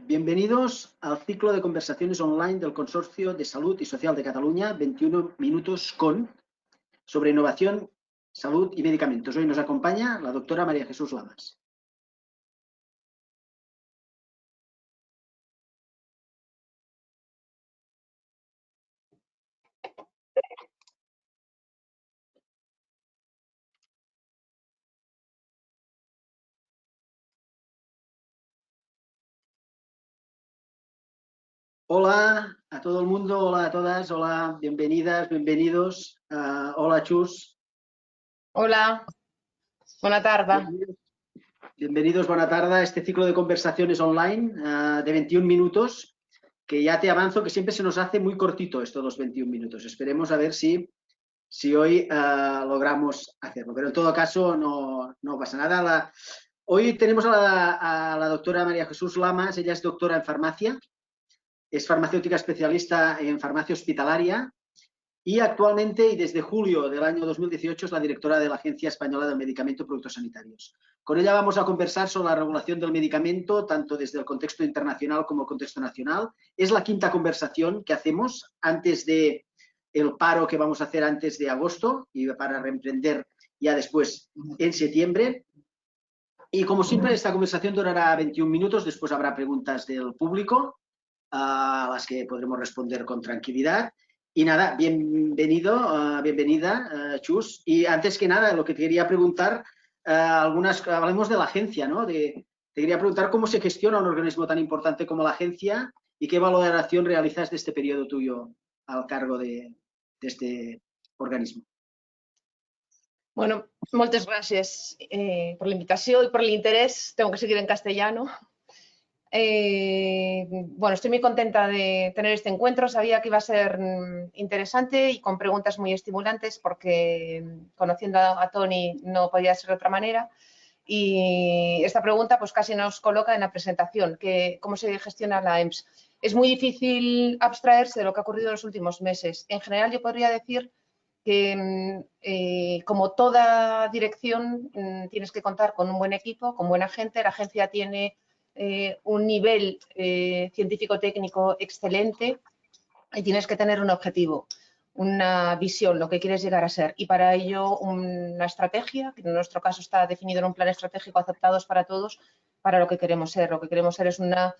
Bienvenidos al ciclo de conversaciones online del Consorcio de Salud y Social de Cataluña, 21 minutos sobre innovación, salud y medicamentos. Hoy nos acompaña la doctora María Jesús Lamas. Hola a todo el mundo, hola a todas, hola, bienvenidas, bienvenidos. Hola, Chus. Hola, buena tarde. Bienvenidos, buena tarde a este ciclo de conversaciones online de 21 minutos, que ya te avanzo que siempre se nos hace muy cortito estos los 21 minutos. Esperemos a ver si hoy logramos hacerlo, pero en todo caso no pasa nada. Hoy tenemos a la doctora María Jesús Lamas. Ella es doctora en farmacia, es farmacéutica especialista en farmacia hospitalaria y actualmente y desde julio del año 2018 es la directora de la Agencia Española del Medicamento y Productos Sanitarios. Con ella vamos a conversar sobre la regulación del medicamento, tanto desde el contexto internacional como el contexto nacional. Es la quinta conversación que hacemos antes de el paro que vamos a hacer antes de agosto y para reemprender ya después en septiembre. Y como siempre, esta conversación durará 21 minutos, después habrá preguntas del público a las que podremos responder con tranquilidad. Y nada, bienvenido, bienvenida, Chus. Y antes que nada, lo que te quería preguntar, hablemos de la agencia, ¿no? Te quería preguntar cómo se gestiona un organismo tan importante como la agencia y qué valoración realizas de este periodo tuyo al cargo de este organismo. Bueno, moltes gràcies per la invitació y por el interés. Tengo que seguir en castellano. Bueno, estoy muy contenta de tener este encuentro. Sabía que iba a ser interesante y con preguntas muy estimulantes porque conociendo a Tony no podía ser de otra manera. Y esta pregunta pues casi nos coloca en la presentación, que cómo se gestiona la EMS. Es muy difícil abstraerse de lo que ha ocurrido en los últimos meses. En general yo podría decir que como toda dirección tienes que contar con un buen equipo, con buena gente. La agencia tiene un nivel científico-técnico excelente y tienes que tener un objetivo, una visión, lo que quieres llegar a ser, y para ello una estrategia, que en nuestro caso está definido en un plan estratégico aceptados para todos, para lo que queremos ser. Lo que queremos ser es una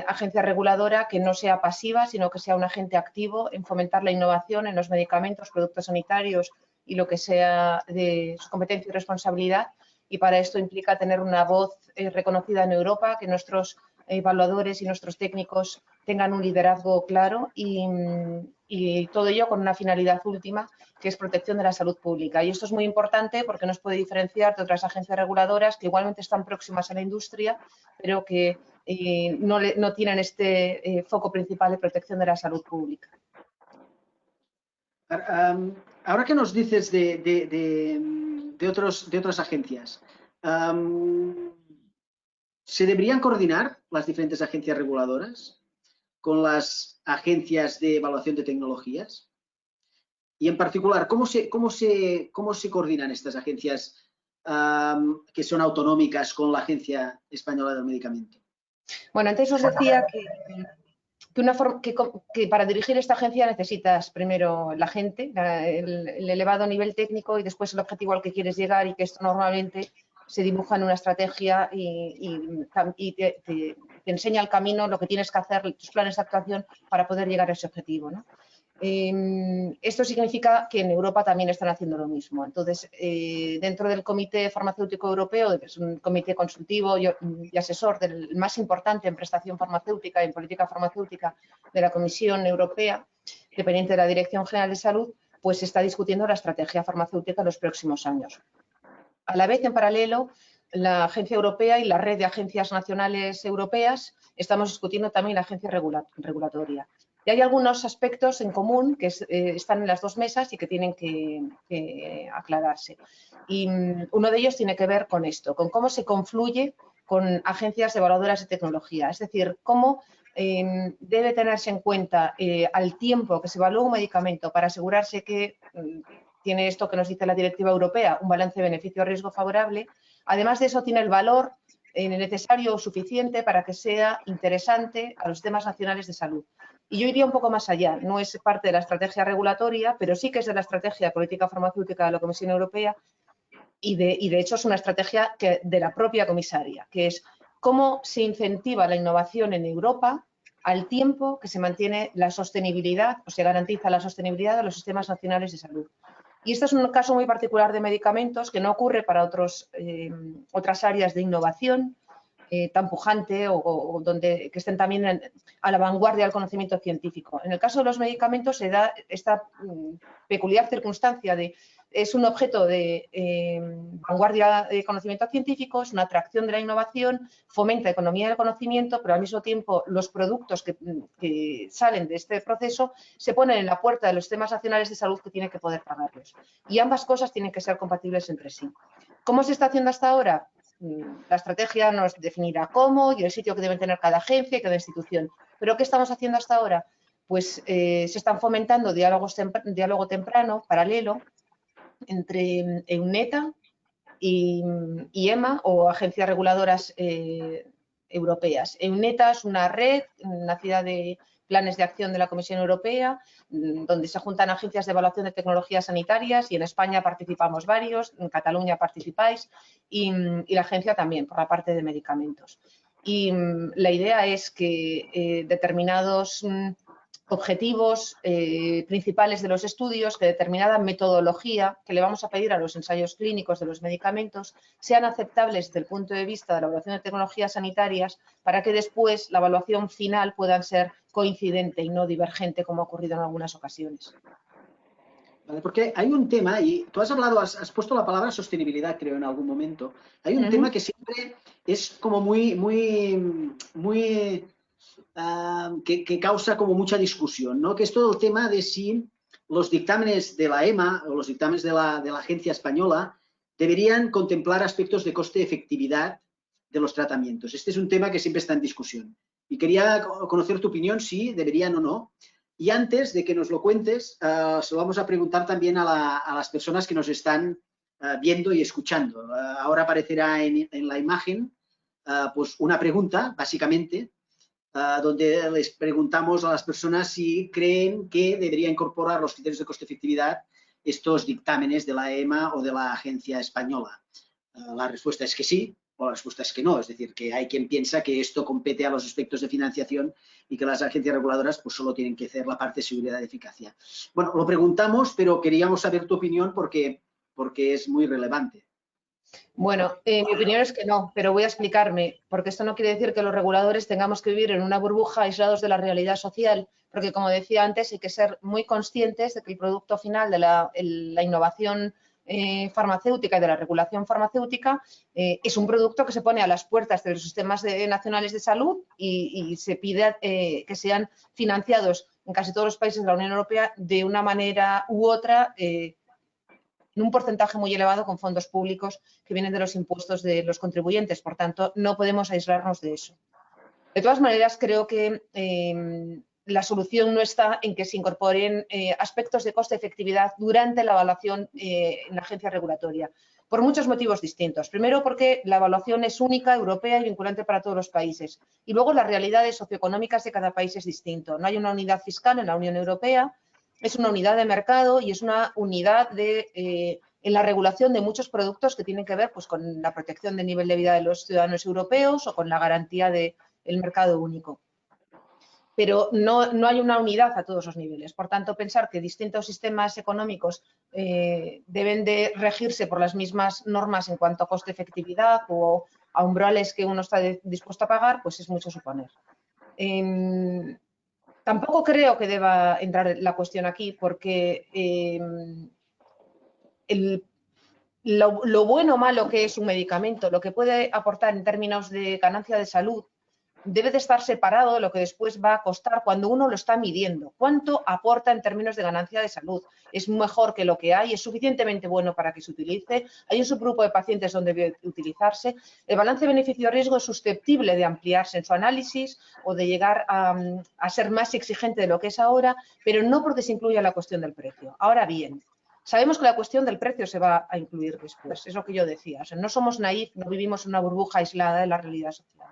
agencia reguladora que no sea pasiva, sino que sea un agente activo en fomentar la innovación en los medicamentos, productos sanitarios y lo que sea de su competencia y responsabilidad. Y para esto implica tener una voz reconocida en Europa, que nuestros evaluadores y nuestros técnicos tengan un liderazgo claro y todo ello con una finalidad última, que es protección de la salud pública. Y esto es muy importante porque nos puede diferenciar de otras agencias reguladoras que igualmente están próximas a la industria, pero que no tienen este foco principal de protección de la salud pública. Ahora que nos dices de otras agencias, ¿se deberían coordinar las diferentes agencias reguladoras con las agencias de evaluación de tecnologías? Y en particular, ¿cómo se coordinan estas agencias que son autonómicas con la Agencia Española del Medicamento? Bueno, antes os decía que para dirigir esta agencia necesitas primero la gente, el elevado nivel técnico y después el objetivo al que quieres llegar, y que esto normalmente se dibuja en una estrategia y te enseña el camino, lo que tienes que hacer, tus planes de actuación para poder llegar a ese objetivo, ¿no? Esto significa que en Europa también están haciendo lo mismo. Entonces, dentro del Comité Farmacéutico Europeo, que es un comité consultivo y asesor del más importante en prestación farmacéutica y en política farmacéutica de la Comisión Europea, dependiente de la Dirección General de Salud, pues se está discutiendo la estrategia farmacéutica en los próximos años. A la vez, en paralelo, la Agencia Europea y la red de agencias nacionales europeas estamos discutiendo también la agencia regulatoria. Y hay algunos aspectos en común que están en las dos mesas y que tienen que aclararse. Y uno de ellos tiene que ver con esto, con cómo se confluye con agencias evaluadoras de tecnología. Es decir, cómo debe tenerse en cuenta al tiempo que se evalúa un medicamento para asegurarse que tiene esto que nos dice la directiva europea, un balance beneficio-riesgo favorable. Además de eso, tiene el valor necesario o suficiente para que sea interesante a los sistemas nacionales de salud. Y yo iría un poco más allá, no es parte de la estrategia regulatoria, pero sí que es de la estrategia de política farmacéutica de la Comisión Europea y de hecho es una estrategia de la propia comisaria, que es cómo se incentiva la innovación en Europa al tiempo que se mantiene la sostenibilidad o se garantiza la sostenibilidad de los sistemas nacionales de salud. Y este es un caso muy particular de medicamentos que no ocurre para otras áreas de innovación tan pujante o que estén también a la vanguardia del conocimiento científico. En el caso de los medicamentos se da esta peculiar circunstancia de es un objeto de vanguardia de conocimiento científico, es una atracción de la innovación, fomenta la economía del conocimiento, pero al mismo tiempo los productos que salen de este proceso se ponen en la puerta de los sistemas nacionales de salud que tienen que poder pagarlos. Y ambas cosas tienen que ser compatibles entre sí. ¿Cómo se está haciendo hasta ahora? La estrategia nos definirá cómo y el sitio que debe tener cada agencia y cada institución. ¿Pero qué estamos haciendo hasta ahora? Pues se están fomentando diálogo temprano, paralelo, entre EUNETA y EMA o agencias reguladoras europeas. EUNETA es una red nacida de planes de acción de la Comisión Europea, donde se juntan agencias de evaluación de tecnologías sanitarias y en España participamos varios, en Cataluña participáis y la agencia también por la parte de medicamentos. Y la idea es que determinados objetivos principales de los estudios, que determinada metodología que le vamos a pedir a los ensayos clínicos de los medicamentos sean aceptables desde el punto de vista de la evaluación de tecnologías sanitarias para que después la evaluación final pueda ser coincidente y no divergente como ha ocurrido en algunas ocasiones. Vale, porque hay un tema, y tú has puesto la palabra sostenibilidad, creo, en algún momento. Hay un tema que siempre es como que causa como mucha discusión, ¿no? Que es todo el tema de si los dictámenes de la EMA o los dictámenes de la agencia española deberían contemplar aspectos de coste-efectividad de los tratamientos. Este es un tema que siempre está en discusión. Y quería conocer tu opinión, si deberían o no. Y antes de que nos lo cuentes, se lo vamos a preguntar también a las personas que nos están viendo y escuchando. Ahora aparecerá en la imagen pues una pregunta, básicamente, donde les preguntamos a las personas si creen que debería incorporar los criterios de coste-efectividad estos dictámenes de la EMA o de la agencia española. La respuesta es que sí, o la respuesta es que no. Es decir, que hay quien piensa que esto compete a los aspectos de financiación y que las agencias reguladoras pues solo tienen que hacer la parte de seguridad y eficacia. Bueno, lo preguntamos, pero queríamos saber tu opinión porque es muy relevante. Bueno, mi opinión es que no, pero voy a explicarme, porque esto no quiere decir que los reguladores tengamos que vivir en una burbuja aislados de la realidad social, porque como decía antes, hay que ser muy conscientes de que el producto final de la innovación farmacéutica y de la regulación farmacéutica es un producto que se pone a las puertas de los sistemas nacionales de salud y se pide que sean financiados en casi todos los países de la Unión Europea de una manera u otra en un porcentaje muy elevado con fondos públicos que vienen de los impuestos de los contribuyentes. Por tanto, no podemos aislarnos de eso. De todas maneras, creo que la solución no está en que se incorporen aspectos de coste-efectividad durante la evaluación en la agencia regulatoria, por muchos motivos distintos. Primero, porque la evaluación es única, europea y vinculante para todos los países. Y luego, las realidades socioeconómicas de cada país es distinto. No hay una unidad fiscal en la Unión Europea, es una unidad de mercado y es una unidad en la regulación de muchos productos que tienen que ver pues, con la protección del nivel de vida de los ciudadanos europeos o con la garantía del mercado único. Pero no hay una unidad a todos los niveles. Por tanto, pensar que distintos sistemas económicos deben de regirse por las mismas normas en cuanto a coste-efectividad o a umbrales que uno está dispuesto a pagar, pues es mucho suponer. Tampoco creo que deba entrar la cuestión aquí porque lo bueno o malo que es un medicamento, lo que puede aportar en términos de ganancia de salud, debe de estar separado de lo que después va a costar cuando uno lo está midiendo. ¿Cuánto aporta en términos de ganancia de salud? ¿Es mejor que lo que hay? ¿Es suficientemente bueno para que se utilice? ¿Hay un subgrupo de pacientes donde debe utilizarse? El balance beneficio-riesgo es susceptible de ampliarse en su análisis o de llegar a ser más exigente de lo que es ahora, pero no porque se incluya la cuestión del precio. Ahora bien, Sabemos que la cuestión del precio se va a incluir después, es lo que yo decía. O sea, no somos naif, no vivimos en una burbuja aislada de la realidad social.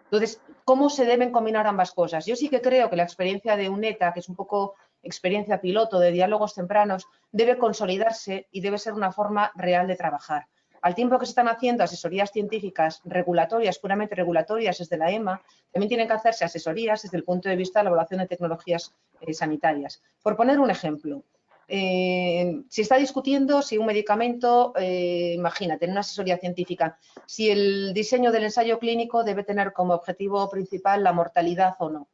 Entonces, ¿cómo se deben combinar ambas cosas? Yo sí que creo que la experiencia de UNETA, que es un poco experiencia piloto de diálogos tempranos, debe consolidarse y debe ser una forma real de trabajar. Al tiempo que se están haciendo asesorías científicas regulatorias, puramente regulatorias desde la EMA, también tienen que hacerse asesorías desde el punto de vista de la evaluación de tecnologías sanitarias. Por poner un ejemplo, se está discutiendo si un medicamento, imagínate, en una asesoría científica, si el diseño del ensayo clínico debe tener como objetivo principal la mortalidad o no.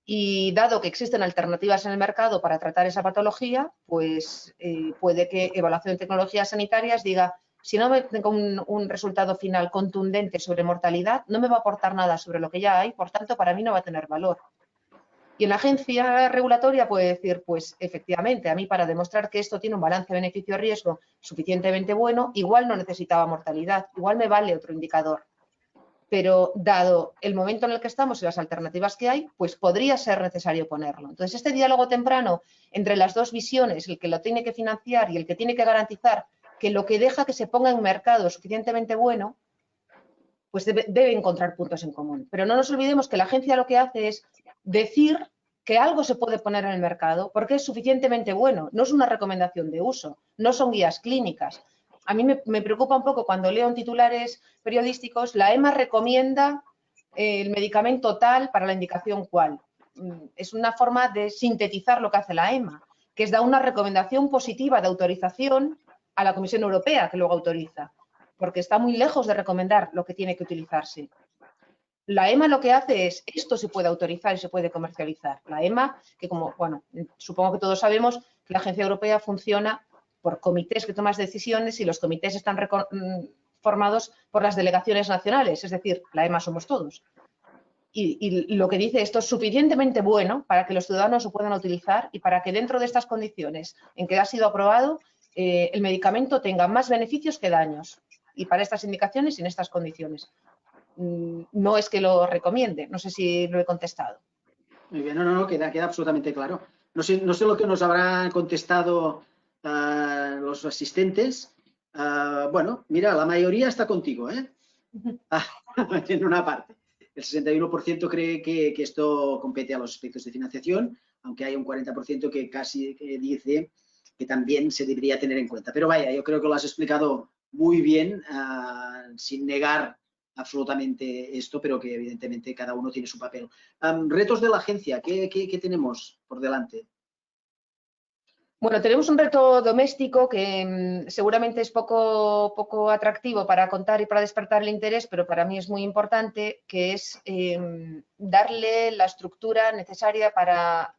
Y dado que existen alternativas en el mercado para tratar esa patología, pues puede que Evaluación de Tecnologías Sanitarias diga, si no tengo un resultado final contundente sobre mortalidad, no me va a aportar nada sobre lo que ya hay, por tanto, para mí no va a tener valor. Y en la agencia regulatoria puede decir, pues efectivamente, a mí para demostrar que esto tiene un balance beneficio-riesgo suficientemente bueno, igual no necesitaba mortalidad, igual me vale otro indicador. Pero dado el momento en el que estamos y las alternativas que hay, pues podría ser necesario ponerlo. Entonces, este diálogo temprano entre las dos visiones, el que lo tiene que financiar y el que tiene que garantizar que lo que deja que se ponga en mercado es suficientemente bueno, pues debe encontrar puntos en común. Pero no nos olvidemos que la agencia lo que hace es decir que algo se puede poner en el mercado porque es suficientemente bueno. No es una recomendación de uso, no son guías clínicas. A mí me preocupa un poco cuando leo en titulares periodísticos, la EMA recomienda el medicamento tal para la indicación cual. Es una forma de sintetizar lo que hace la EMA, que es dar una recomendación positiva de autorización a la Comisión Europea, que luego autoriza, porque está muy lejos de recomendar lo que tiene que utilizarse. La EMA lo que hace es, esto se puede autorizar y se puede comercializar. La EMA, que como, bueno, supongo que todos sabemos, que la Agencia Europea funciona por comités que toman decisiones y los comités están formados por las delegaciones nacionales, es decir, la EMA somos todos. Y lo que dice, esto es suficientemente bueno para que los ciudadanos lo puedan utilizar y para que dentro de estas condiciones en que ha sido aprobado, el medicamento tenga más beneficios que daños. Y para estas indicaciones y en estas condiciones. No es que lo recomiende, no sé si lo he contestado. Muy bien, no, queda absolutamente claro. No sé lo que nos habrán contestado los asistentes. Bueno, mira, la mayoría está contigo, ¿eh? En una parte. El 61% cree que esto compete a los aspectos de financiación, aunque hay un 40% que casi dice que también se debería tener en cuenta. Pero vaya, yo creo que lo has explicado muy bien, sin negar absolutamente esto, pero que evidentemente cada uno tiene su papel. Retos de la agencia, ¿qué tenemos por delante? Bueno, tenemos un reto doméstico que seguramente es poco atractivo para contar y para despertar el interés, pero para mí es muy importante, que es darle la estructura necesaria para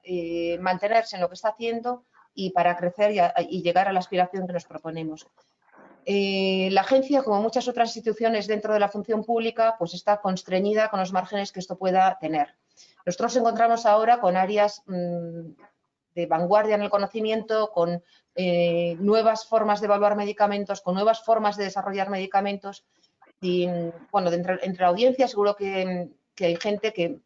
mantenerse en lo que está haciendo y para crecer y llegar a la aspiración que nos proponemos. La agencia, como muchas otras instituciones dentro de la función pública, pues está constreñida con los márgenes que esto pueda tener. Nosotros nos encontramos ahora con áreas de vanguardia en el conocimiento, con nuevas formas de evaluar medicamentos, con nuevas formas de desarrollar medicamentos. Y bueno, entre la audiencia seguro que hay gente que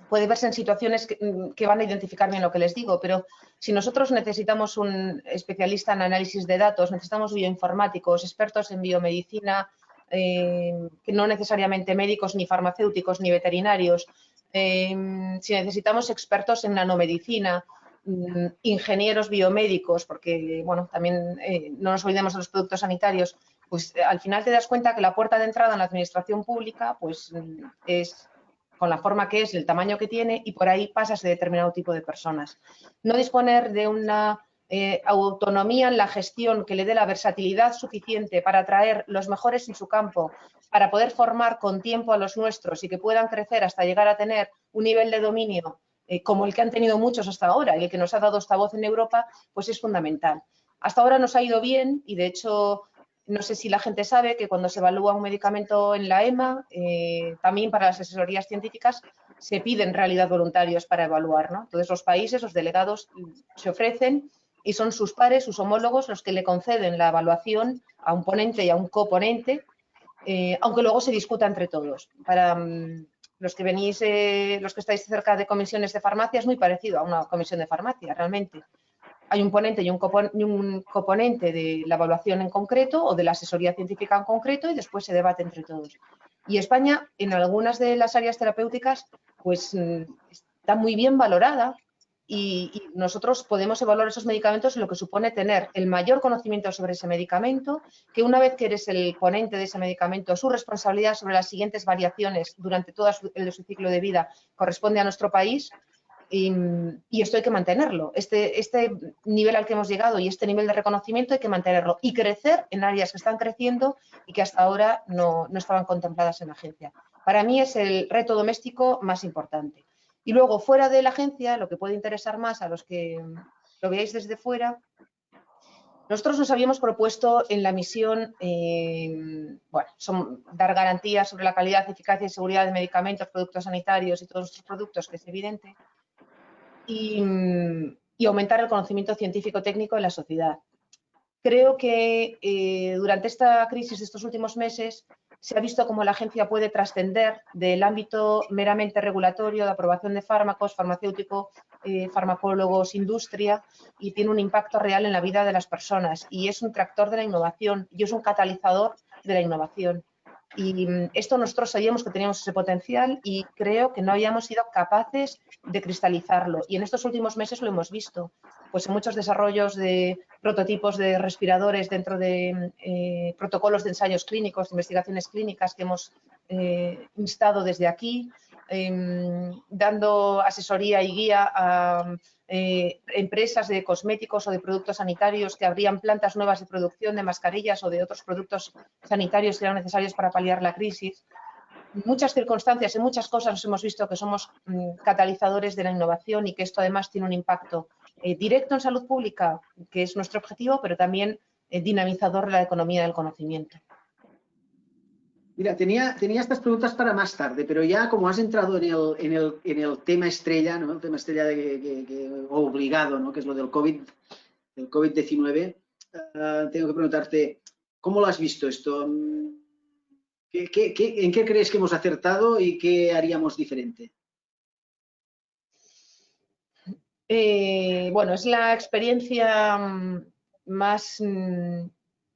puede verse en situaciones que van a identificar bien lo que les digo, pero si nosotros necesitamos un especialista en análisis de datos, necesitamos bioinformáticos, expertos en biomedicina, que no necesariamente médicos, ni farmacéuticos, ni veterinarios, si necesitamos expertos en nanomedicina, ingenieros biomédicos, porque bueno, también no nos olvidemos de los productos sanitarios, pues al final te das cuenta que la puerta de entrada en la administración pública pues es con la forma que es, el tamaño que tiene, y por ahí pasas de determinado tipo de personas. No disponer de una autonomía en la gestión que le dé la versatilidad suficiente para atraer los mejores en su campo, para poder formar con tiempo a los nuestros y que puedan crecer hasta llegar a tener un nivel de dominio como el que han tenido muchos hasta ahora, y el que nos ha dado esta voz en Europa, pues es fundamental. Hasta ahora nos ha ido bien y, de hecho, no sé si la gente sabe que cuando se evalúa un medicamento en la EMA, también para las asesorías científicas, se piden realidad voluntarios para evaluar, ¿no? Entonces, los países, los delegados, se ofrecen y son sus pares, sus homólogos, los que le conceden la evaluación a un ponente y a un coponente, aunque luego se discuta entre todos. Para los que venís, los que estáis cerca de comisiones de farmacia, es muy parecido a una comisión de farmacia, realmente. hay un ponente y un coponente de la evaluación en concreto o de la asesoría científica en concreto y después se debate entre todos. Y España, en algunas de las áreas terapéuticas, pues está muy bien valorada y nosotros podemos evaluar esos medicamentos, lo que supone tener el mayor conocimiento sobre ese medicamento, que una vez que eres el ponente de ese medicamento, su responsabilidad sobre las siguientes variaciones durante todo su ciclo de vida corresponde a nuestro país. Y esto hay que mantenerlo. Este nivel al que hemos llegado y este nivel de reconocimiento hay que mantenerlo y crecer en áreas que están creciendo y que hasta ahora no estaban contempladas en la agencia. Para mí es el reto doméstico más importante. Y luego, fuera de la agencia, lo que puede interesar más a los que lo veáis desde fuera, nosotros nos habíamos propuesto en la misión dar garantías sobre la calidad, eficacia y seguridad de medicamentos, productos sanitarios y todos nuestros productos, que es evidente, y aumentar el conocimiento científico-técnico en la sociedad. Creo que durante esta crisis de estos últimos meses se ha visto cómo la agencia puede trascender del ámbito meramente regulatorio de aprobación de fármacos, farmacéutico, farmacólogos, industria, y tiene un impacto real en la vida de las personas y es un tractor de la innovación y es un catalizador de la innovación. Y esto nosotros sabíamos que teníamos ese potencial y creo que no habíamos sido capaces de cristalizarlo. Y en estos últimos meses lo hemos visto, pues en muchos desarrollos de prototipos de respiradores dentro de protocolos de ensayos clínicos, de investigaciones clínicas que hemos instado desde aquí, dando asesoría y guía a empresas de cosméticos o de productos sanitarios que abrían plantas nuevas de producción de mascarillas o de otros productos sanitarios que eran necesarios para paliar la crisis. En muchas circunstancias, en muchas cosas nos hemos visto que somos catalizadores de la innovación y que esto además tiene un impacto directo en salud pública, que es nuestro objetivo, pero también dinamizador de la economía del conocimiento. Mira, tenía estas preguntas para más tarde, pero ya como has entrado en el tema estrella, ¿no? El tema estrella obligado, ¿no? Que es lo del COVID-19, tengo que preguntarte, ¿cómo lo has visto esto? ¿En qué crees que hemos acertado y qué haríamos diferente? Bueno, es la experiencia más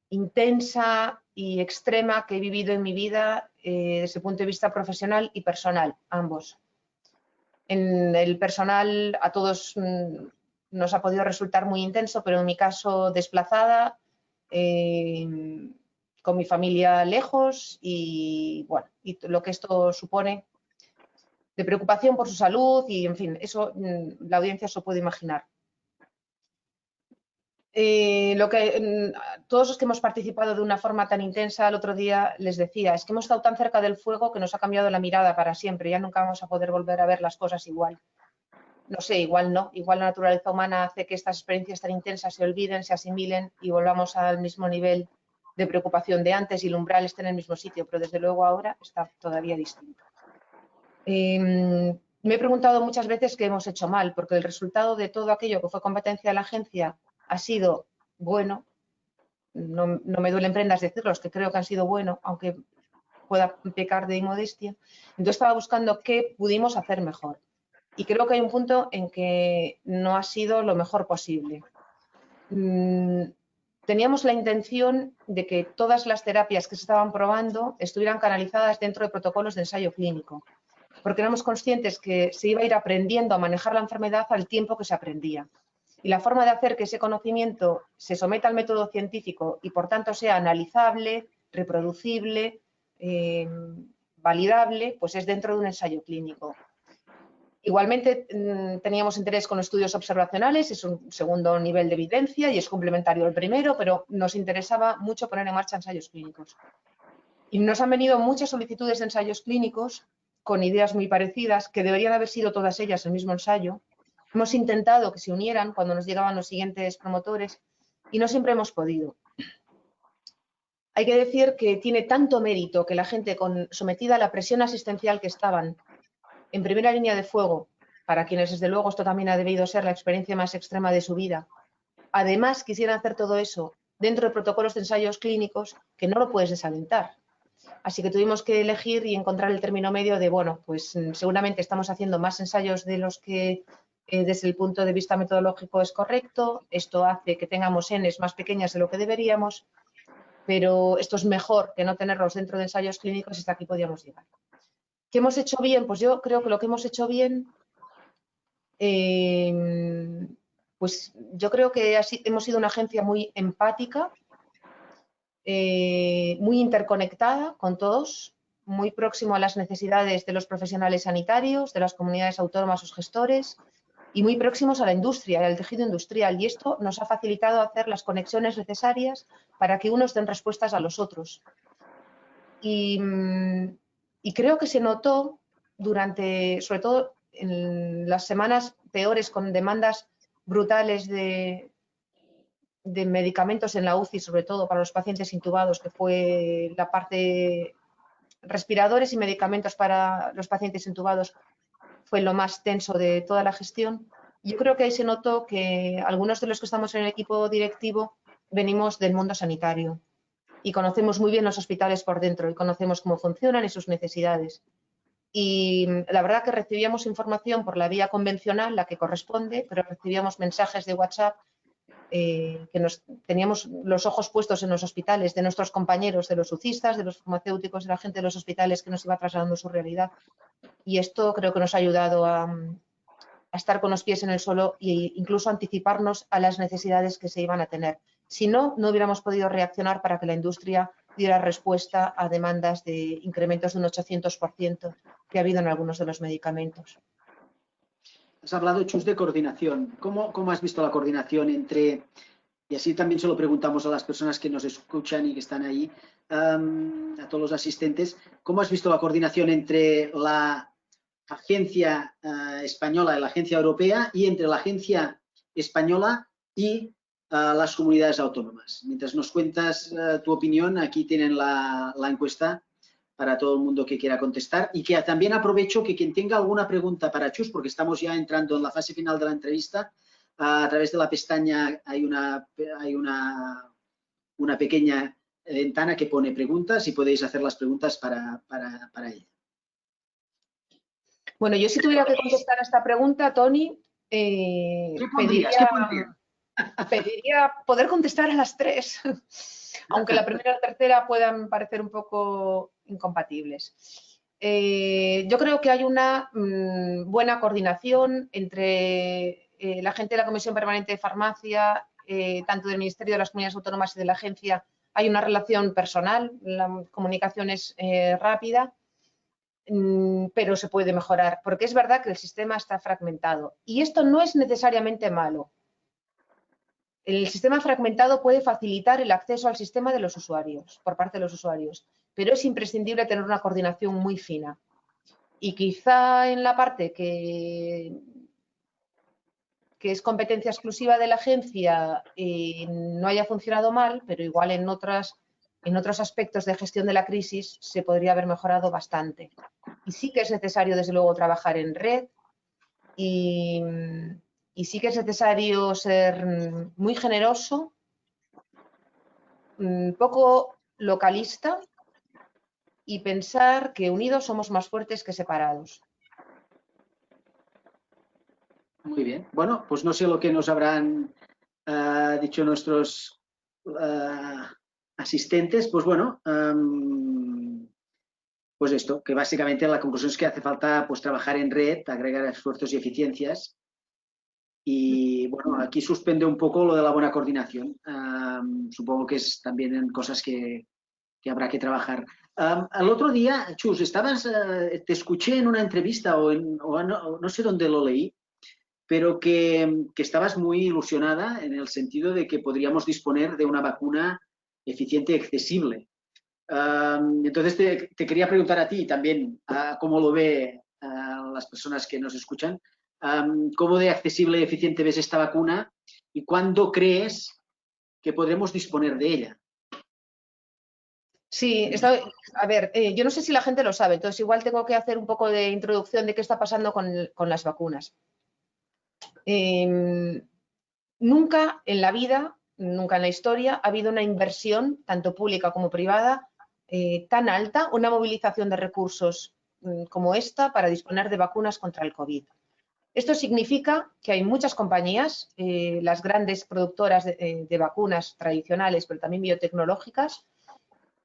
intensa y extrema que he vivido en mi vida desde el punto de vista profesional y personal, ambos. En el personal a todos nos ha podido resultar muy intenso, pero en mi caso desplazada, con mi familia lejos y bueno, y lo que esto supone de preocupación por su salud y, en fin, eso la audiencia se puede imaginar. Todos los que hemos participado de una forma tan intensa, el otro día les decía, es que hemos estado tan cerca del fuego que nos ha cambiado la mirada para siempre, ya nunca vamos a poder volver a ver las cosas igual. No sé, igual no, igual la naturaleza humana hace que estas experiencias tan intensas se olviden, se asimilen y volvamos al mismo nivel de preocupación de antes y el umbral esté en el mismo sitio, pero desde luego ahora está todavía distinto. Me he preguntado muchas veces qué hemos hecho mal, porque el resultado de todo aquello que fue competencia de la agencia ha sido bueno. No me duelen prendas decirlo, es que creo que han sido bueno, aunque pueda pecar de inmodestia. Entonces estaba buscando qué pudimos hacer mejor. Y creo que hay un punto en que no ha sido lo mejor posible. Teníamos la intención de que todas las terapias que se estaban probando estuvieran canalizadas dentro de protocolos de ensayo clínico, porque éramos conscientes que se iba a ir aprendiendo a manejar la enfermedad al tiempo que se aprendía. Y la forma de hacer que ese conocimiento se someta al método científico y por tanto sea analizable, reproducible, validable, pues es dentro de un ensayo clínico. Igualmente teníamos interés con estudios observacionales, es un segundo nivel de evidencia y es complementario al primero, pero nos interesaba mucho poner en marcha ensayos clínicos. Y nos han venido muchas solicitudes de ensayos clínicos con ideas muy parecidas, que deberían haber sido todas ellas el mismo ensayo. Hemos intentado que se unieran cuando nos llegaban los siguientes promotores y no siempre hemos podido. Hay que decir que tiene tanto mérito que la gente sometida a la presión asistencial que estaban en primera línea de fuego, para quienes desde luego esto también ha debido ser la experiencia más extrema de su vida, además quisieran hacer todo eso dentro de protocolos de ensayos clínicos que no lo puedes desalentar. Así que tuvimos que elegir y encontrar el término medio de, bueno, pues seguramente estamos haciendo más ensayos de los que desde el punto de vista metodológico es correcto, esto hace que tengamos Ns más pequeñas de lo que deberíamos, pero esto es mejor que no tenerlos dentro de ensayos clínicos y hasta aquí podíamos llegar. ¿Qué hemos hecho bien? Pues yo creo que lo que hemos hecho bien, pues yo creo que hemos sido una agencia muy empática, muy interconectada con todos, muy próximo a las necesidades de los profesionales sanitarios, de las comunidades autónomas, sus gestores, y muy próximos a la industria, al tejido industrial. Y esto nos ha facilitado hacer las conexiones necesarias para que unos den respuestas a los otros. Y creo que se notó durante, sobre todo en las semanas peores, con demandas brutales de medicamentos en la UCI, sobre todo para los pacientes intubados, que fue la parte respiradores y medicamentos para los pacientes intubados, fue lo más tenso de toda la gestión. Yo creo que ahí se notó que algunos de los que estamos en el equipo directivo venimos del mundo sanitario y conocemos muy bien los hospitales por dentro y conocemos cómo funcionan y sus necesidades. Y la verdad que recibíamos información por la vía convencional, la que corresponde, pero recibíamos mensajes de WhatsApp que teníamos los ojos puestos en los hospitales de nuestros compañeros, de los UCIstas, de los farmacéuticos, de la gente de los hospitales que nos iba trasladando su realidad. Y esto creo que nos ha ayudado a estar con los pies en el suelo e incluso anticiparnos a las necesidades que se iban a tener. Si no, no hubiéramos podido reaccionar para que la industria diera respuesta a demandas de incrementos de un 800% que ha habido en algunos de los medicamentos. Has hablado, Chus, de coordinación. ¿Cómo has visto la coordinación entre, y así también se lo preguntamos a las personas que nos escuchan y que están ahí, a todos los asistentes, ¿cómo has visto la coordinación entre la agencia española y la agencia europea y entre la agencia española y las comunidades autónomas? Mientras nos cuentas tu opinión, aquí tienen la encuesta para todo el mundo que quiera contestar y que también aprovecho que quien tenga alguna pregunta para Chus, porque estamos ya entrando en la fase final de la entrevista, a través de la pestaña hay una pequeña ventana que pone preguntas y podéis hacer las preguntas para ella. Bueno, yo si tuviera que contestar a esta pregunta, Tony, pediría poder contestar a las tres, aunque la primera y la tercera puedan parecer un poco incompatibles. Yo creo que hay una buena coordinación entre la gente de la Comisión Permanente de Farmacia, tanto del Ministerio de las Comunidades Autónomas y de la agencia. Hay una relación personal, la comunicación es rápida, pero se puede mejorar, porque es verdad que el sistema está fragmentado. Y esto no es necesariamente malo. El sistema fragmentado puede facilitar el acceso al sistema de los usuarios, por parte de los usuarios, pero es imprescindible tener una coordinación muy fina. Y quizá en la parte que es competencia exclusiva de la agencia no haya funcionado mal, pero igual en otros aspectos de gestión de la crisis se podría haber mejorado bastante. Y sí que es necesario, desde luego, trabajar en red y sí que es necesario ser muy generoso, poco localista y pensar que unidos somos más fuertes que separados. Muy bien. Bueno, pues no sé lo que nos habrán dicho nuestros asistentes. Pues bueno, pues esto, que básicamente la conclusión es que hace falta pues trabajar en red, agregar esfuerzos y eficiencias. Y bueno, aquí suspende un poco lo de la buena coordinación. Supongo que es también en cosas que habrá que trabajar. El otro día, Chus, te escuché en una entrevista o no sé dónde lo leí, pero que estabas muy ilusionada en el sentido de que podríamos disponer de una vacuna eficiente y accesible. Entonces te quería preguntar a ti también cómo lo ve las personas que nos escuchan, cómo de accesible y eficiente ves esta vacuna y cuándo crees que podremos disponer de ella. Sí, a ver, yo no sé si la gente lo sabe, entonces igual tengo que hacer un poco de introducción de qué está pasando con las vacunas. Nunca en la vida, nunca en la historia, ha habido una inversión, tanto pública como privada, tan alta, una movilización de recursos como esta para disponer de vacunas contra el COVID. Esto significa que hay muchas compañías, las grandes productoras de vacunas tradicionales, pero también biotecnológicas,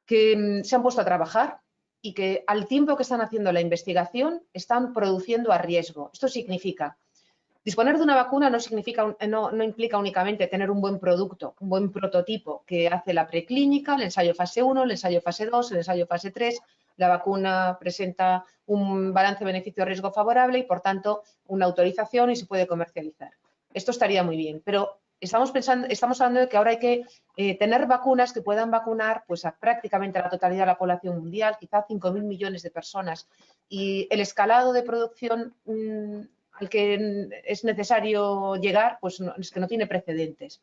que se han puesto a trabajar y que al tiempo que están haciendo la investigación están produciendo a riesgo. Esto significa, disponer de una vacuna no implica únicamente tener un buen producto, un buen prototipo que hace la preclínica, el ensayo fase 1, el ensayo fase 2, el ensayo fase 3, la vacuna presenta un balance beneficio-riesgo favorable y, por tanto, una autorización y se puede comercializar. Esto estaría muy bien, pero estamos hablando de que ahora hay que tener vacunas que puedan vacunar pues, a prácticamente la totalidad de la población mundial, quizá 5.000 millones de personas. Y el escalado de producción al que es necesario llegar, pues es que no tiene precedentes.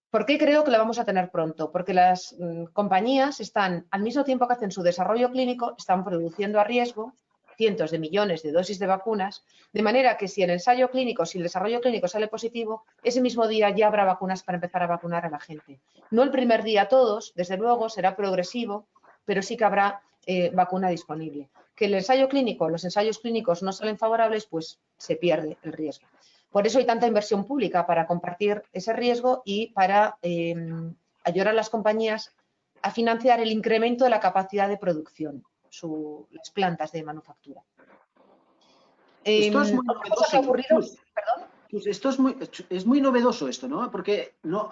¿Por qué creo que la vamos a tener pronto? Porque las compañías están, al mismo tiempo que hacen su desarrollo clínico, están produciendo a riesgo cientos de millones de dosis de vacunas, de manera que si el ensayo clínico, si el desarrollo clínico sale positivo, ese mismo día ya habrá vacunas para empezar a vacunar a la gente. No el primer día a todos, desde luego, será progresivo, pero sí que habrá vacuna disponible. Que el ensayo clínico, los ensayos clínicos no salen favorables, pues se pierde el riesgo. Por eso hay tanta inversión pública para compartir ese riesgo y para ayudar a las compañías a financiar el incremento de la capacidad de producción, las plantas de manufactura. Esto es muy Otra cosa que ha novedoso. ocurrido, perdón. Esto es muy novedoso esto, ¿no? Porque no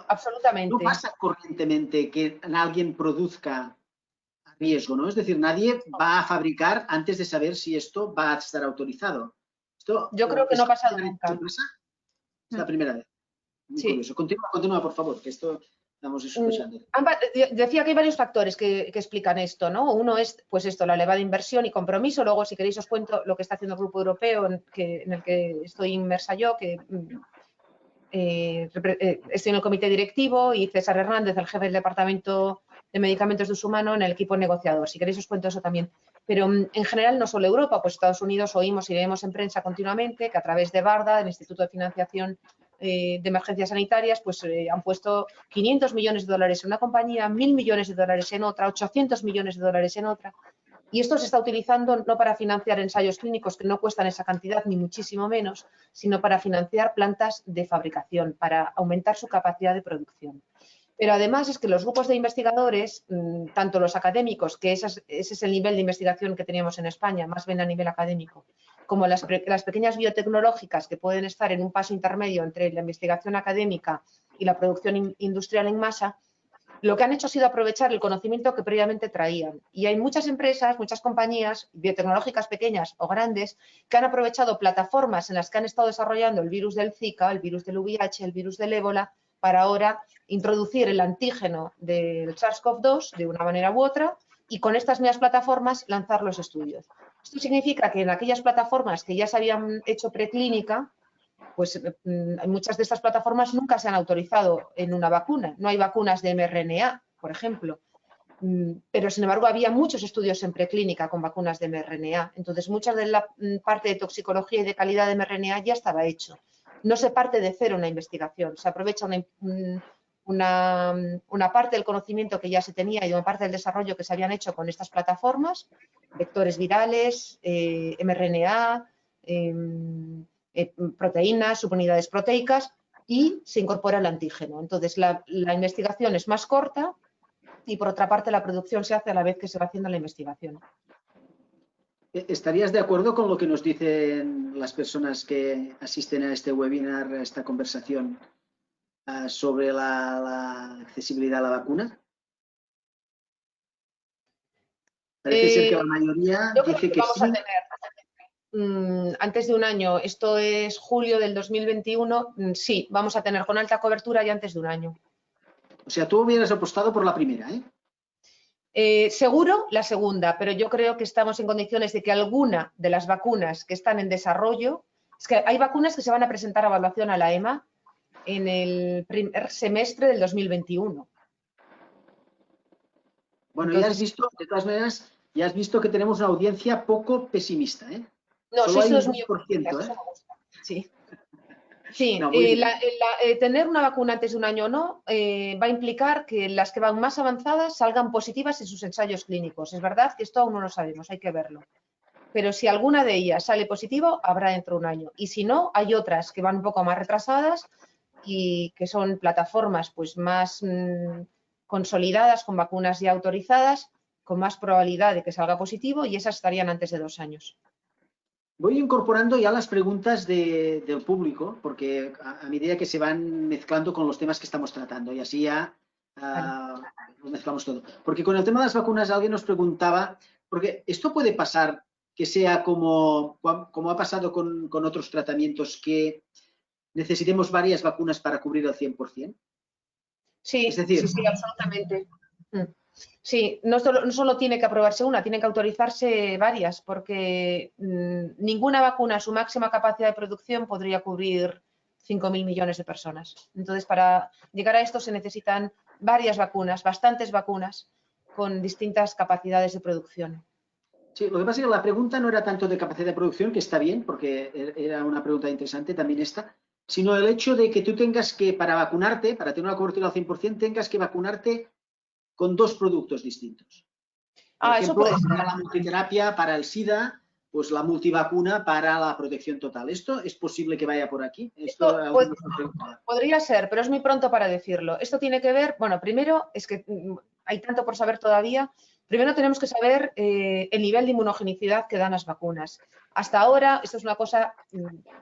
pasa corrientemente que alguien produzca a riesgo, ¿no? Es decir, nadie va a fabricar antes de saber si esto va a estar autorizado. Yo creo que no ha pasado nunca. Es la primera vez. Muy curioso. Continúa, por favor, que esto estamos escuchando. Decía que hay varios factores que explican esto, ¿no? Uno es, pues esto, la elevada inversión y compromiso. Luego, si queréis, os cuento lo que está haciendo el Grupo Europeo, en el que estoy inmersa yo, que estoy en el comité directivo, y César Hernández, el jefe del Departamento de Medicamentos de Uso Humano, en el equipo negociador. Si queréis, os cuento eso también. Pero en general, no solo Europa, pues Estados Unidos oímos y leemos en prensa continuamente que a través de BARDA, el Instituto de Financiación de Emergencias Sanitarias, pues han puesto 500 millones de dólares en una compañía, 1.000 millones de dólares en otra, 800 millones de dólares en otra. Y esto se está utilizando no para financiar ensayos clínicos que no cuestan esa cantidad, ni muchísimo menos, sino para financiar plantas de fabricación, para aumentar su capacidad de producción. Pero además es que los grupos de investigadores, tanto los académicos, que ese es el nivel de investigación que teníamos en España, más bien a nivel académico, como las pequeñas biotecnológicas que pueden estar en un paso intermedio entre la investigación académica y la producción industrial en masa, lo que han hecho ha sido aprovechar el conocimiento que previamente traían. Y hay muchas empresas, muchas compañías biotecnológicas pequeñas o grandes que han aprovechado plataformas en las que han estado desarrollando el virus del Zika, el virus del VIH, el virus del ébola, para ahora introducir el antígeno del SARS-CoV-2 de una manera u otra y con estas mismas plataformas lanzar los estudios. Esto significa que en aquellas plataformas que ya se habían hecho preclínica, pues muchas de estas plataformas nunca se han autorizado en una vacuna. No hay vacunas de mRNA, por ejemplo. Pero, sin embargo, había muchos estudios en preclínica con vacunas de mRNA. Entonces, mucha de la parte de toxicología y de calidad de mRNA ya estaba hecho. No se parte de cero en la investigación. Se aprovecha una parte del conocimiento que ya se tenía y una parte del desarrollo que se habían hecho con estas plataformas, vectores virales, mRNA, proteínas, subunidades proteicas, y se incorpora el antígeno. Entonces, la investigación es más corta y, por otra parte, la producción se hace a la vez que se va haciendo la investigación. ¿Estarías de acuerdo con lo que nos dicen las personas que asisten a este webinar, a esta conversación sobre la accesibilidad a la vacuna? Parece ser que la mayoría dice que sí. Antes de un año, esto es julio del 2021, sí, vamos a tener con alta cobertura y antes de un año. O sea, tú hubieras apostado por la primera, ¿eh? Seguro la segunda, pero yo creo que estamos en condiciones de que alguna de las vacunas que están en desarrollo, es que hay vacunas que se van a presentar a evaluación a la EMA en el primer semestre del 2021. Bueno, entonces, ya has visto, de todas maneras, ya has visto que tenemos una audiencia poco pesimista, ¿eh? No, solo hay un muy 2%, ¿eh? Sí. Sí, no, tener una vacuna antes de un año o no va a implicar que las que van más avanzadas salgan positivas en sus ensayos clínicos. Es verdad que esto aún no lo sabemos, hay que verlo. pero si alguna de ellas sale positivo, habrá dentro de un año. Y si no, hay otras que van un poco más retrasadas y que son plataformas pues más consolidadas, con vacunas ya autorizadas, con más probabilidad de que salga positivo, y esas estarían antes de 2 años. Voy incorporando ya las preguntas del público, porque a medida que se van mezclando con los temas que estamos tratando, y así ya Vale. lo mezclamos todo. Porque con el tema de las vacunas alguien nos preguntaba, porque esto puede pasar que sea como ha pasado con otros tratamientos, que necesitemos varias vacunas para cubrir el 100%. Es Sí, decir, sí, absolutamente. Sí, no solo tiene que aprobarse una, tienen que autorizarse varias, porque ninguna vacuna, su máxima capacidad de producción, podría cubrir 5.000 millones de personas. Entonces, para llegar a esto se necesitan varias vacunas, bastantes vacunas, con distintas capacidades de producción. sí, lo que pasa es que la pregunta no era tanto de capacidad de producción, que está bien, porque era una pregunta interesante también esta, sino el hecho de que tú tengas que, para vacunarte, para tener una cobertura al 100%, tengas que vacunarte con 2 productos distintos. Por Eso ejemplo, puede ser. la multiterapia para el SIDA, pues la multivacuna para la protección total. ¿Esto es posible que vaya por aquí? Esto Esto alguien nos preguntaba. podría ser, pero es muy pronto para decirlo. Esto tiene que ver, bueno, primero es que hay tanto por saber todavía. Primero tenemos que saber el nivel de inmunogenicidad que dan las vacunas. Hasta ahora, esto es una cosa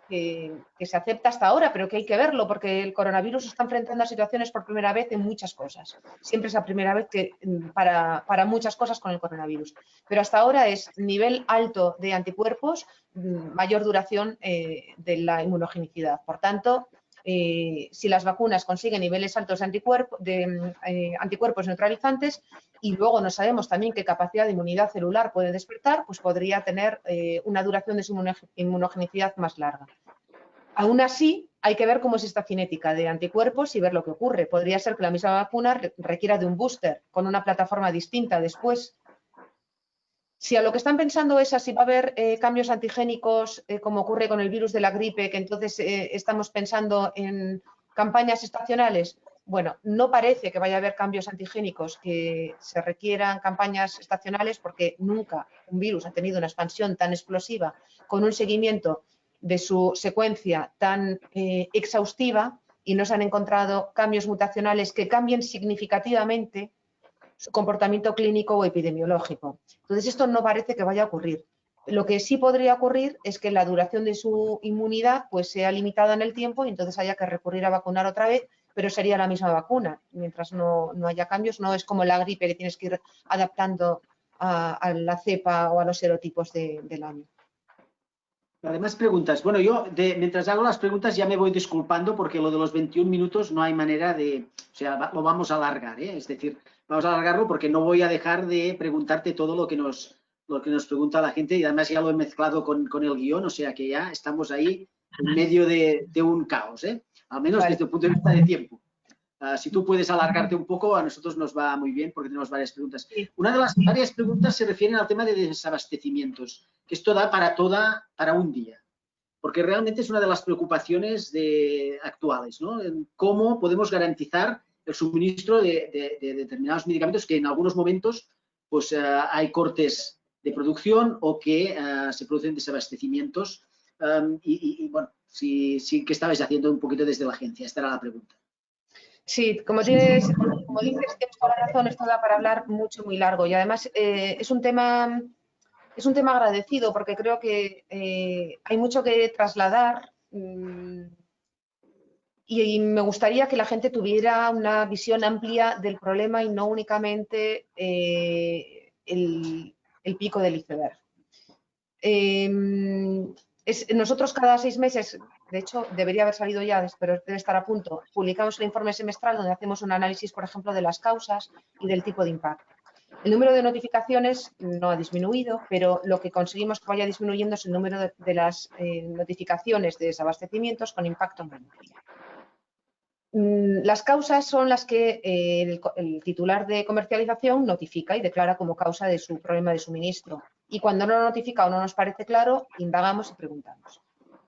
que se acepta hasta ahora, pero que hay que verlo, porque el coronavirus está enfrentando a situaciones por primera vez en muchas cosas. Siempre es la primera vez que para muchas cosas con el coronavirus. Pero hasta ahora es nivel alto de anticuerpos, mayor duración de la inmunogenicidad. Por tanto, si las vacunas consiguen niveles altos de anticuerpos neutralizantes, y luego no sabemos también qué capacidad de inmunidad celular puede despertar, pues podría tener una duración de su inmunogenicidad más larga. Aún así, hay que ver cómo es esta cinética de anticuerpos y ver lo que ocurre. Podría ser que la misma vacuna requiera de un booster con una plataforma distinta después. Si a lo que están pensando es a si va a haber cambios antigénicos, como ocurre con el virus de la gripe, que entonces estamos pensando en campañas estacionales, bueno, no parece que vaya a haber cambios antigénicos que se requieran campañas estacionales, porque nunca un virus ha tenido una expansión tan explosiva con un seguimiento de su secuencia tan exhaustiva, y no se han encontrado cambios mutacionales que cambien significativamente su comportamiento clínico o epidemiológico. Entonces, esto no parece que vaya a ocurrir. Lo que sí podría ocurrir es que la duración de su inmunidad pues sea limitada en el tiempo, y entonces haya que recurrir a vacunar otra vez, pero sería la misma vacuna. Mientras no haya cambios, no es como la gripe, que tienes que ir adaptando a la cepa o a los serotipos del año. Además, preguntas. Bueno, yo mientras hago las preguntas ya me voy disculpando, porque lo de los 21 minutos no hay manera de, o sea, lo vamos a alargar, ¿eh? Es decir, vamos a alargarlo porque no voy a dejar de preguntarte todo lo que nos pregunta la gente, y además ya lo he mezclado con el guión, o sea que ya estamos ahí en medio de un caos, ¿eh? Al menos desde el punto de vista de tiempo. Si tú puedes alargarte un poco, a nosotros nos va muy bien porque tenemos varias preguntas. Una de las varias preguntas se refiere al tema de desabastecimientos, que esto da para un día, porque realmente es una de las preocupaciones actuales, ¿no? En cómo podemos garantizar el suministro de determinados medicamentos que en algunos momentos pues, hay cortes de producción o que se producen desabastecimientos. Y bueno, sí que estabais haciendo un poquito desde la agencia. Esta era la pregunta. Sí, como dices, tienes toda la razón, esto da para hablar mucho, muy largo, y además es un tema agradecido, porque creo que hay mucho que trasladar, y me gustaría que la gente tuviera una visión amplia del problema y no únicamente el pico del iceberg. Nosotros cada 6 meses, de hecho debería haber salido ya, pero debe estar a punto, publicamos el informe semestral donde hacemos un análisis, por ejemplo, de las causas y del tipo de impacto. El número de notificaciones no ha disminuido, pero lo que conseguimos que vaya disminuyendo es el número de las notificaciones de desabastecimientos con impacto menor. Las causas son las que el titular de comercialización notifica y declara como causa de su problema de suministro. Y cuando no lo notifica o no nos parece claro, indagamos y preguntamos.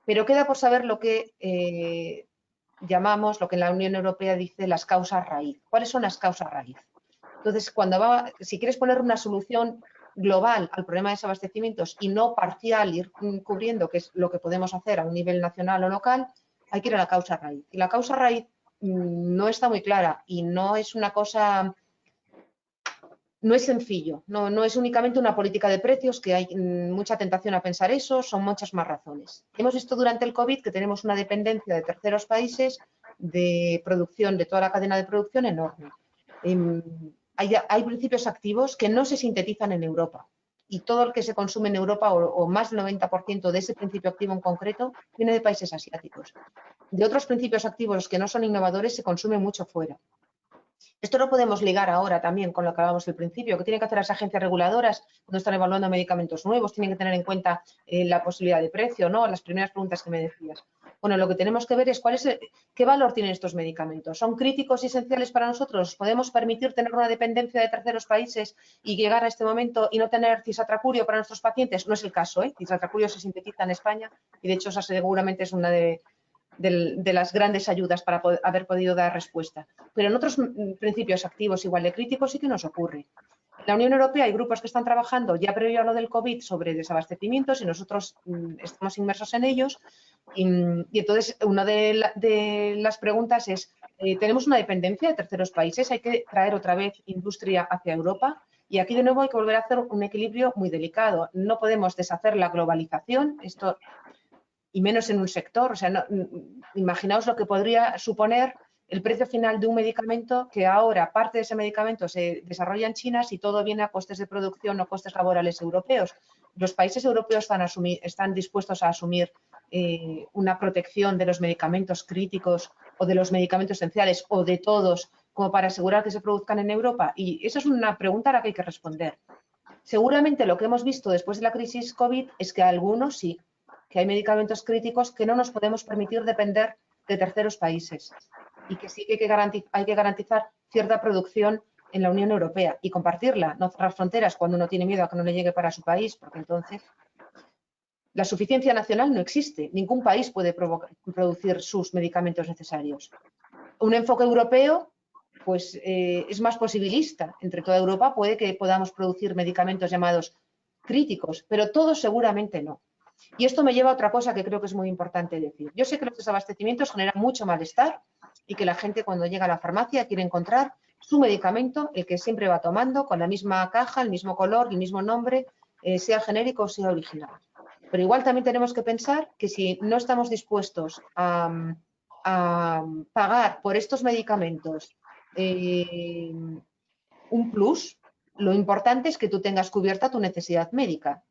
Pero queda por saber lo que llamamos, lo que en la Unión Europea dice las causas raíz. ¿Cuáles son las causas raíz? Entonces, si quieres poner una solución global al problema de desabastecimientos y no parcial, ir cubriendo, que es lo que podemos hacer a un nivel nacional o local, hay que ir a la causa raíz. Y la causa raíz no está muy clara y no es una cosa, no es sencillo, no es únicamente una política de precios, que hay mucha tentación a pensar eso, son muchas más razones. Hemos visto durante el COVID que tenemos una dependencia de terceros países de producción, de toda la cadena de producción enorme. Hay principios activos que no se sintetizan en Europa y todo lo que se consume en Europa, o más del 90% de ese principio activo en concreto, viene de países asiáticos. De otros principios activos que no son innovadores se consume mucho fuera. Esto lo podemos ligar ahora también con lo que hablábamos al principio, que tienen que hacer las agencias reguladoras cuando están evaluando medicamentos nuevos, tienen que tener en cuenta la posibilidad de precio, ¿no? Las primeras preguntas que me decías. Bueno, lo que tenemos que ver es qué valor tienen estos medicamentos. ¿Son críticos y esenciales para nosotros? ¿Podemos permitir tener una dependencia de terceros países y llegar a este momento y no tener cisatracurio para nuestros pacientes? No es el caso, ¿eh? Cisatracurio se sintetiza en España y de hecho esa seguramente es una de las grandes ayudas para haber podido dar respuesta. Pero en otros principios activos igual de críticos sí que nos ocurre. En la Unión Europea hay grupos que están trabajando ya previo a lo del COVID sobre desabastecimientos y nosotros estamos inmersos en ellos. Y entonces una de las preguntas es, ¿tenemos una dependencia de terceros países? ¿Hay que traer otra vez industria hacia Europa? Y aquí de nuevo hay que volver a hacer un equilibrio muy delicado. No podemos deshacer la globalización, esto, y menos en un sector. O sea, imaginaos lo que podría suponer el precio final de un medicamento, que ahora parte de ese medicamento se desarrolla en China si todo viene a costes de producción o costes laborales europeos. Los países europeos están dispuestos a asumir una protección de los medicamentos críticos o de los medicamentos esenciales o de todos, como para asegurar que se produzcan en Europa. Y esa es una pregunta a la que hay que responder. Seguramente lo que hemos visto después de la crisis COVID es que algunos sí, que hay medicamentos críticos que no nos podemos permitir depender de terceros países y que sí que hay que garantizar cierta producción en la Unión Europea y compartirla, no cerrar fronteras cuando uno tiene miedo a que no le llegue para su país, porque entonces la suficiencia nacional no existe. Ningún país puede producir sus medicamentos necesarios. Un enfoque europeo pues es más posibilista. Entre toda Europa puede que podamos producir medicamentos llamados críticos, pero todos seguramente no. Y esto me lleva a otra cosa que creo que es muy importante decir. Yo sé que los desabastecimientos generan mucho malestar y que la gente cuando llega a la farmacia quiere encontrar su medicamento, el que siempre va tomando, con la misma caja, el mismo color, el mismo nombre, sea genérico o sea original. Pero igual también tenemos que pensar que si no estamos dispuestos a pagar por estos medicamentos un plus, lo importante es que tú tengas cubierta tu necesidad médica.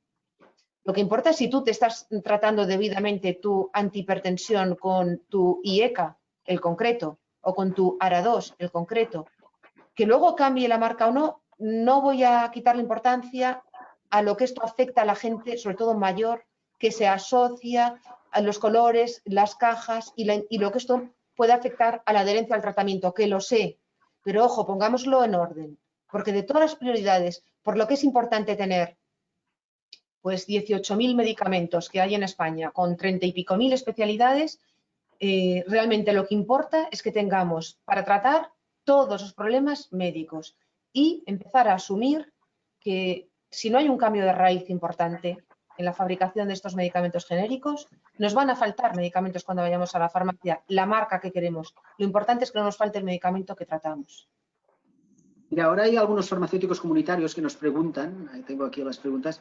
Lo que importa es si tú te estás tratando debidamente tu antihipertensión con tu IECA, el concreto, o con tu ARA2, el concreto. Que luego cambie la marca o no, no voy a quitarle importancia a lo que esto afecta a la gente, sobre todo mayor, que se asocia a los colores, las cajas y lo que esto puede afectar a la adherencia al tratamiento, que lo sé. Pero ojo, pongámoslo en orden, porque de todas las prioridades, por lo que es importante tener pues 18.000 medicamentos que hay en España con 30 y pico mil especialidades, realmente lo que importa es que tengamos para tratar todos los problemas médicos y empezar a asumir que si no hay un cambio de raíz importante en la fabricación de estos medicamentos genéricos, nos van a faltar medicamentos cuando vayamos a la farmacia, la marca que queremos. Lo importante es que no nos falte el medicamento que tratamos. Mira, ahora hay algunos farmacéuticos comunitarios que nos preguntan, tengo aquí las preguntas,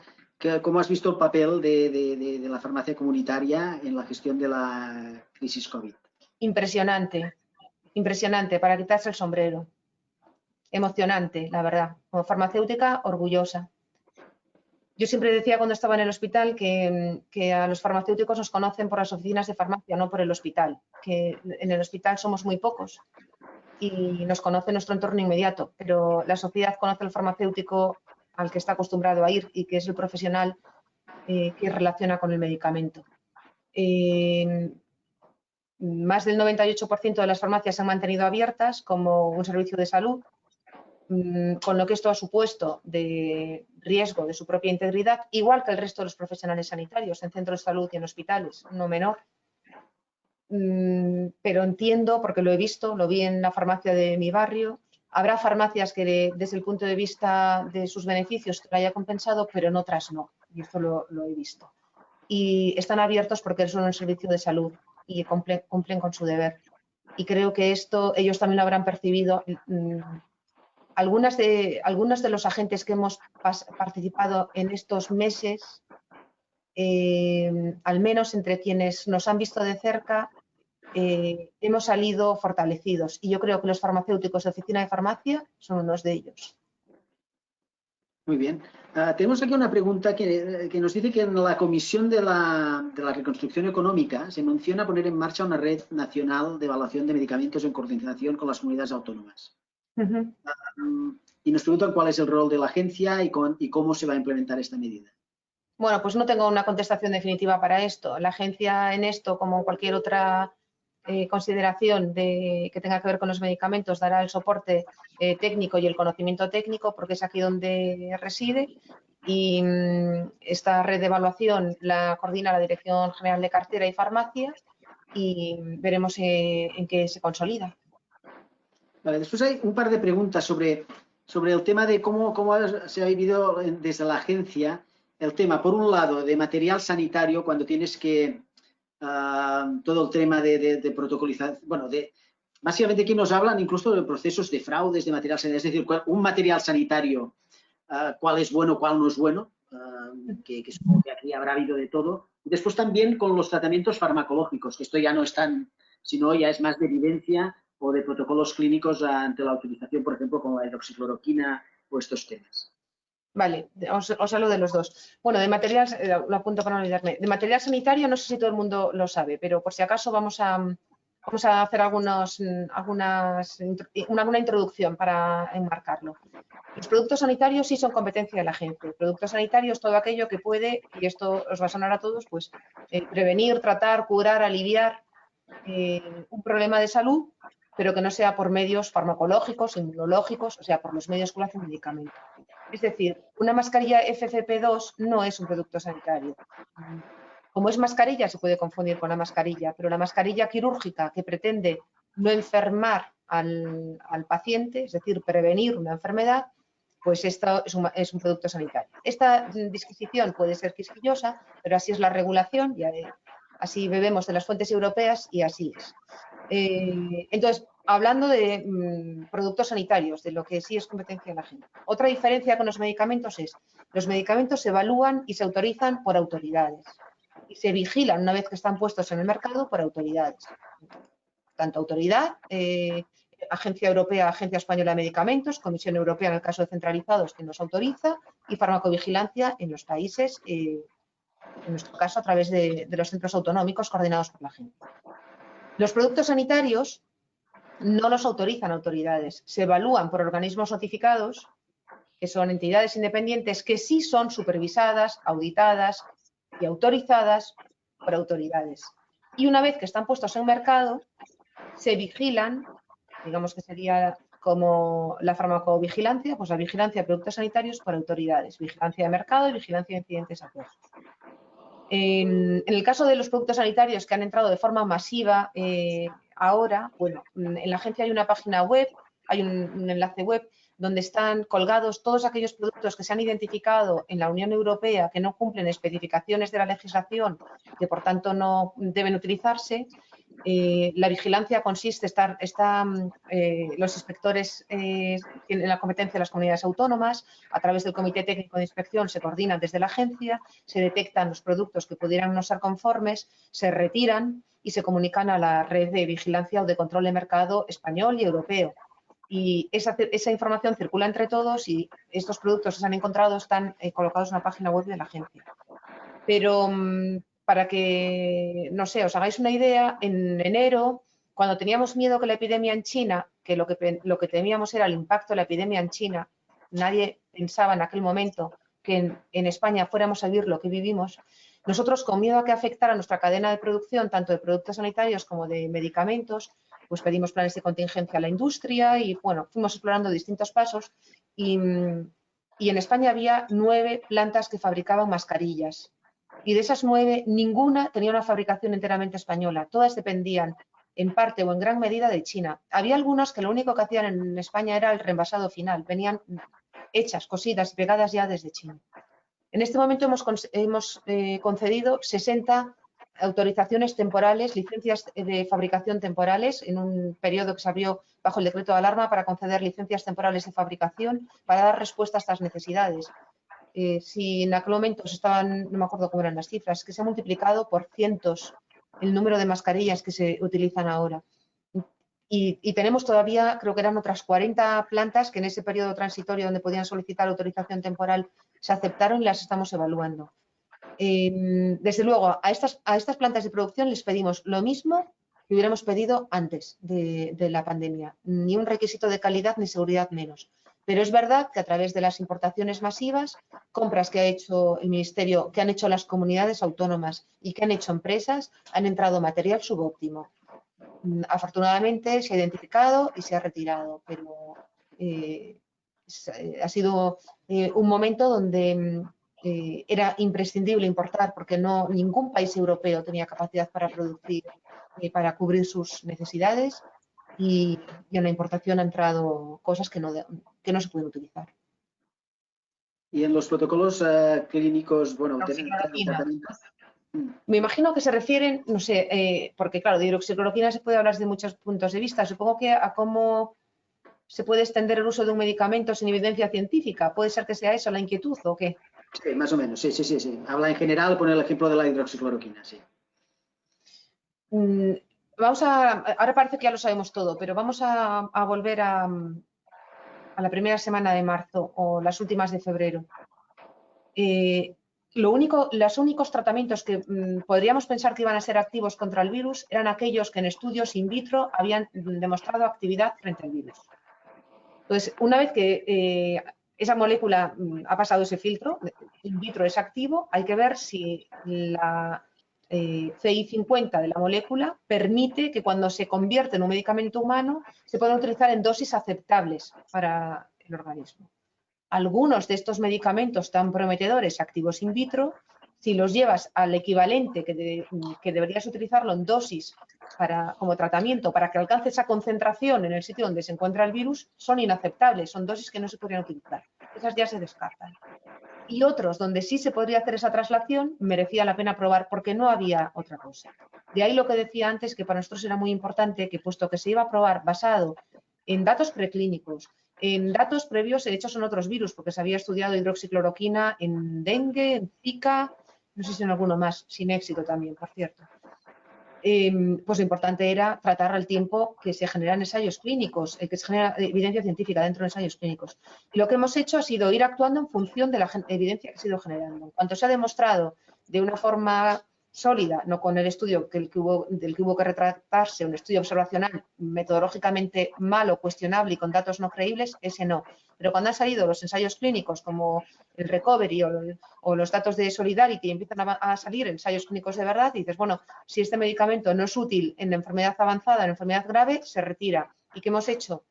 ¿cómo has visto el papel de la farmacia comunitaria en la gestión de la crisis COVID? Impresionante, impresionante, para quitarse el sombrero. Emocionante, la verdad. Como farmacéutica, orgullosa. Yo siempre decía cuando estaba en el hospital que a los farmacéuticos nos conocen por las oficinas de farmacia, no por el hospital. Que en el hospital somos muy pocos y nos conoce nuestro entorno inmediato, pero la sociedad conoce al farmacéutico al que está acostumbrado a ir y que es el profesional que relaciona con el medicamento. Más del 98% de las farmacias se han mantenido abiertas como un servicio de salud, con lo que esto ha supuesto de riesgo de su propia integridad, igual que el resto de los profesionales sanitarios en centros de salud y en hospitales, no menor. Pero entiendo, porque lo he visto, lo vi en la farmacia de mi barrio, Habrá farmacias que desde el punto de vista de sus beneficios te lo haya compensado, pero en otras no. Y esto lo he visto. Y están abiertos porque son un servicio de salud y cumplen con su deber. Y creo que esto ellos también lo habrán percibido. Algunos de los agentes que hemos participado en estos meses, al menos entre quienes nos han visto de cerca, hemos salido fortalecidos. Y yo creo que los farmacéuticos de oficina de farmacia son unos de ellos. Muy bien. Tenemos aquí una pregunta que nos dice que en la Comisión de la Reconstrucción Económica se menciona poner en marcha una red nacional de evaluación de medicamentos en coordinación con las comunidades autónomas. Y nos preguntan cuál es el rol de la agencia y cómo se va a implementar esta medida. Bueno, pues no tengo una contestación definitiva para esto. La agencia en esto, como en cualquier otra consideración que tenga que ver con los medicamentos, dará el soporte técnico y el conocimiento técnico, porque es aquí donde reside. Y esta red de evaluación la coordina la Dirección General de Cartera y Farmacia y veremos en qué se consolida. Vale, después hay un par de preguntas sobre el tema de cómo se ha vivido desde la agencia el tema, por un lado, de material sanitario, cuando tienes que todo el tema de protocolización, bueno, básicamente aquí nos hablan incluso de procesos de fraudes de material sanitario, es decir, un material sanitario, cuál es bueno, cuál no es bueno, que supongo que aquí habrá habido de todo. Y después también con los tratamientos farmacológicos, que esto ya no es tan, sino ya es más de evidencia o de protocolos clínicos ante la utilización, por ejemplo, como la hidroxicloroquina o estos temas. Vale, os hablo de los dos. Bueno, de material, lo apunto para no olvidarme. De material sanitario no sé si todo el mundo lo sabe, pero por si acaso vamos a hacer alguna introducción para enmarcarlo. Los productos sanitarios sí son competencia de la agencia. Productos sanitarios, todo aquello que puede, y esto os va a sonar a todos, pues prevenir, tratar, curar, aliviar un problema de salud, pero que no sea por medios farmacológicos, inmunológicos, o sea, por los medios que lo hace un medicamento. Es decir, una mascarilla FFP2 no es un producto sanitario. Como es mascarilla, se puede confundir con la mascarilla, pero la mascarilla quirúrgica que pretende no enfermar al paciente, es decir, prevenir una enfermedad, pues esto es un producto sanitario. Esta disquisición puede ser quisquillosa, pero así es la regulación, y así bebemos de las fuentes europeas y así es. Entonces, hablando de productos sanitarios, de lo que sí es competencia de la agencia. Otra diferencia con los medicamentos es, los medicamentos se evalúan y se autorizan por autoridades y se vigilan una vez que están puestos en el mercado por autoridades. Tanto autoridad, Agencia Europea, Agencia Española de Medicamentos, Comisión Europea en el caso de centralizados que nos autoriza y farmacovigilancia en los países, en nuestro caso a través de los centros autonómicos coordinados por la agencia. Los productos sanitarios no los autorizan autoridades, se evalúan por organismos notificados, que son entidades independientes que sí son supervisadas, auditadas y autorizadas por autoridades. Y una vez que están puestos en mercado, se vigilan, digamos que sería como la farmacovigilancia, pues la vigilancia de productos sanitarios por autoridades, vigilancia de mercado y vigilancia de incidentes adversos. En el caso de los productos sanitarios que han entrado de forma masiva ahora, bueno, en la agencia hay una página web, hay un enlace web donde están colgados todos aquellos productos que se han identificado en la Unión Europea que no cumplen especificaciones de la legislación, que por tanto no deben utilizarse. La vigilancia consiste, los inspectores tienen la competencia de las comunidades autónomas, a través del Comité Técnico de Inspección se coordinan desde la agencia, se detectan los productos que pudieran no ser conformes, se retiran y se comunican a la red de vigilancia o de control de mercado español y europeo. Y esa información circula entre todos y estos productos que se han encontrado están colocados en la página web de la agencia. Pero para que, no sé, os hagáis una idea, en enero, cuando teníamos miedo que la epidemia en China, que lo que temíamos era el impacto de la epidemia en China, nadie pensaba en aquel momento que en España fuéramos a vivir lo que vivimos, nosotros con miedo a que afectara nuestra cadena de producción, tanto de productos sanitarios como de medicamentos, pues pedimos planes de contingencia a la industria y, bueno, fuimos explorando distintos pasos y en España había 9 plantas que fabricaban mascarillas. Y de esas 9, ninguna tenía una fabricación enteramente española. Todas dependían en parte o en gran medida de China. Había algunos que lo único que hacían en España era el reenvasado final, venían hechas, cosidas y pegadas ya desde China. En este momento hemos concedido 60 autorizaciones temporales, licencias de fabricación temporales, en un periodo que se abrió bajo el decreto de alarma para conceder licencias temporales de fabricación para dar respuesta a estas necesidades. Si en aquel momento estaban, no me acuerdo cómo eran las cifras, que se ha multiplicado por cientos el número de mascarillas que se utilizan ahora. Y tenemos todavía, creo que eran otras 40 plantas que en ese periodo transitorio donde podían solicitar autorización temporal se aceptaron y las estamos evaluando. Desde luego, a estas plantas de producción les pedimos lo mismo que hubiéramos pedido antes de la pandemia. Ni un requisito de calidad ni seguridad menos. Pero es verdad que a través de las importaciones masivas, compras que ha hecho el Ministerio, que han hecho las comunidades autónomas y que han hecho empresas, han entrado material subóptimo. Afortunadamente se ha identificado y se ha retirado, pero ha sido un momento donde era imprescindible importar porque ningún país europeo tenía capacidad para producir, para cubrir sus necesidades y en la importación han entrado cosas que no se pueden utilizar. Y en los protocolos clínicos, bueno, me imagino que se refieren, no sé, porque claro, de hidroxicloroquina se puede hablar desde muchos puntos de vista. Supongo que a cómo se puede extender el uso de un medicamento sin evidencia científica. ¿Puede ser que sea eso la inquietud o qué? Sí, más o menos, sí. Habla en general, pone el ejemplo de la hidroxicloroquina, sí. Ahora parece que ya lo sabemos todo, pero vamos a volver a la primera semana de marzo o las últimas de febrero. Los únicos tratamientos que podríamos pensar que iban a ser activos contra el virus eran aquellos que en estudios in vitro habían demostrado actividad frente al virus. Entonces, una vez que esa molécula ha pasado ese filtro, in vitro es activo, hay que ver si la CI50 de la molécula permite que cuando se convierte en un medicamento humano se pueda utilizar en dosis aceptables para el organismo. Algunos de estos medicamentos tan prometedores activos in vitro, si los llevas al equivalente que deberías utilizarlo en dosis como tratamiento para que alcance esa concentración en el sitio donde se encuentra el virus, son inaceptables, son dosis que no se podrían utilizar. Esas ya se descartan. Y otros donde sí se podría hacer esa traslación, merecía la pena probar porque no había otra cosa. De ahí lo que decía antes, que para nosotros era muy importante que puesto que se iba a probar basado en datos preclínicos, en datos previos hechos en otros virus, porque se había estudiado hidroxicloroquina en dengue, en Zika, no sé si en alguno más, sin éxito también, por cierto. Pues lo importante era tratar al tiempo que se generan ensayos clínicos, que se genera evidencia científica dentro de ensayos clínicos. Y lo que hemos hecho ha sido ir actuando en función de la evidencia que se ha ido generando. En cuanto se ha demostrado de una forma sólida, no con el estudio del que hubo que retratarse, un estudio observacional metodológicamente malo, cuestionable y con datos no creíbles, ese no. Pero cuando han salido los ensayos clínicos como el Recovery o los datos de Solidarity y empiezan a salir ensayos clínicos de verdad, y dices, bueno, si este medicamento no es útil en la enfermedad avanzada, en enfermedad grave, se retira. ¿Y qué hemos hecho?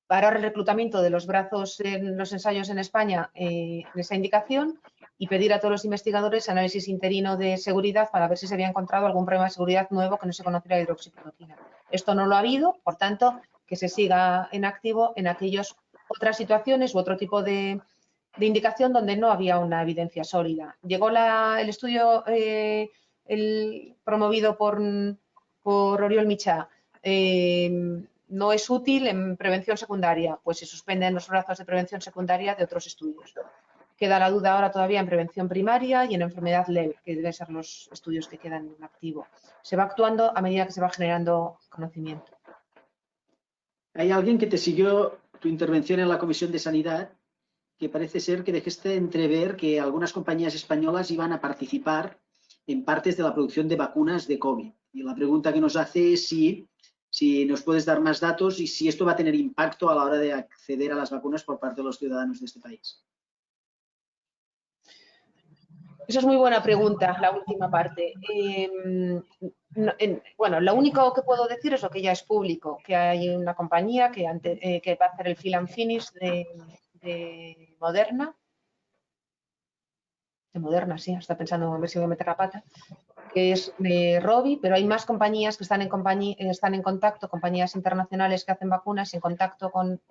Parar el reclutamiento de los brazos en los ensayos en España en esa indicación y pedir a todos los investigadores análisis interino de seguridad para ver si se había encontrado algún problema de seguridad nuevo que no se conociera de hidroxicloroquina. Esto no lo ha habido, por tanto, que se siga en activo en aquellas otras situaciones u otro tipo de indicación donde no había una evidencia sólida. Llegó el estudio promovido por Oriol Michá, no es útil en prevención secundaria, pues se suspenden los brazos de prevención secundaria de otros estudios. Queda la duda ahora todavía en prevención primaria y en enfermedad leve, que deben ser los estudios que quedan en activo. Se va actuando a medida que se va generando conocimiento. Hay alguien que te siguió tu intervención en la Comisión de Sanidad, que parece ser que dejaste entrever que algunas compañías españolas iban a participar en partes de la producción de vacunas de COVID. Y la pregunta que nos hace es si nos puedes dar más datos y si esto va a tener impacto a la hora de acceder a las vacunas por parte de los ciudadanos de este país. Esa es muy buena pregunta, la última parte. Bueno, lo único que puedo decir es lo que ya es público, que hay una compañía que va a hacer el fill and finish de Moderna. De Moderna, sí, está pensando en ver si voy a meter la pata. que es Rovi, pero hay más compañías que están en contacto, compañías internacionales que hacen vacunas, en contacto con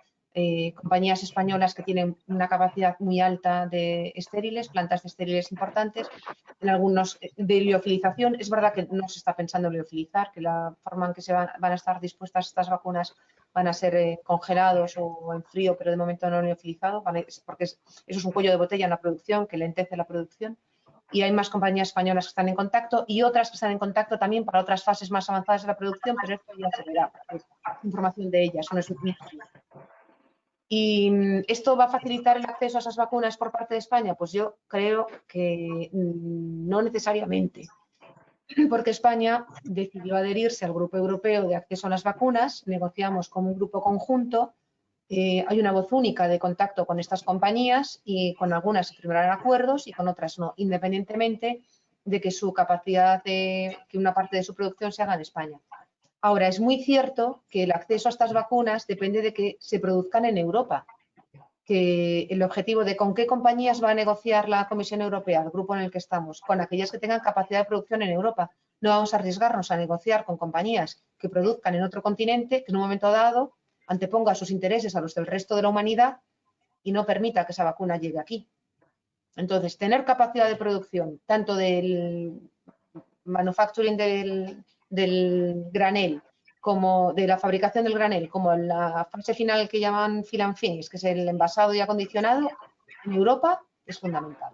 compañías españolas que tienen una capacidad muy alta de estériles, plantas de estériles importantes, en algunos de liofilización. Es verdad que no se está pensando en liofilizar, que la forma en que se van a estar dispuestas estas vacunas van a ser congelados o en frío, pero de momento no liofilizado, porque eso es un cuello de botella en la producción que lentece la producción. Y hay más compañías españolas que están en contacto y otras que están en contacto también para otras fases más avanzadas de la producción, pero esto ya se verá, porque es información de ellas, no es mía. ¿Y esto va a facilitar el acceso a esas vacunas por parte de España? Pues yo creo que no necesariamente, porque España decidió adherirse al Grupo Europeo de Acceso a las Vacunas, negociamos como un grupo conjunto, hay una voz única de contacto con estas compañías y con algunas se firmarán acuerdos y con otras no, independientemente de que su capacidad que una parte de su producción se haga en España. Ahora, es muy cierto que el acceso a estas vacunas depende de que se produzcan en Europa, que el objetivo de con qué compañías va a negociar la Comisión Europea, el grupo en el que estamos, con aquellas que tengan capacidad de producción en Europa. No vamos a arriesgarnos a negociar con compañías que produzcan en otro continente, que en un momento dado anteponga sus intereses a los del resto de la humanidad y no permita que esa vacuna llegue aquí. Entonces, tener capacidad de producción, tanto del manufacturing del granel, como de la fabricación del granel, como en la fase final que llaman fill and finish, que es el envasado y acondicionado, en Europa es fundamental.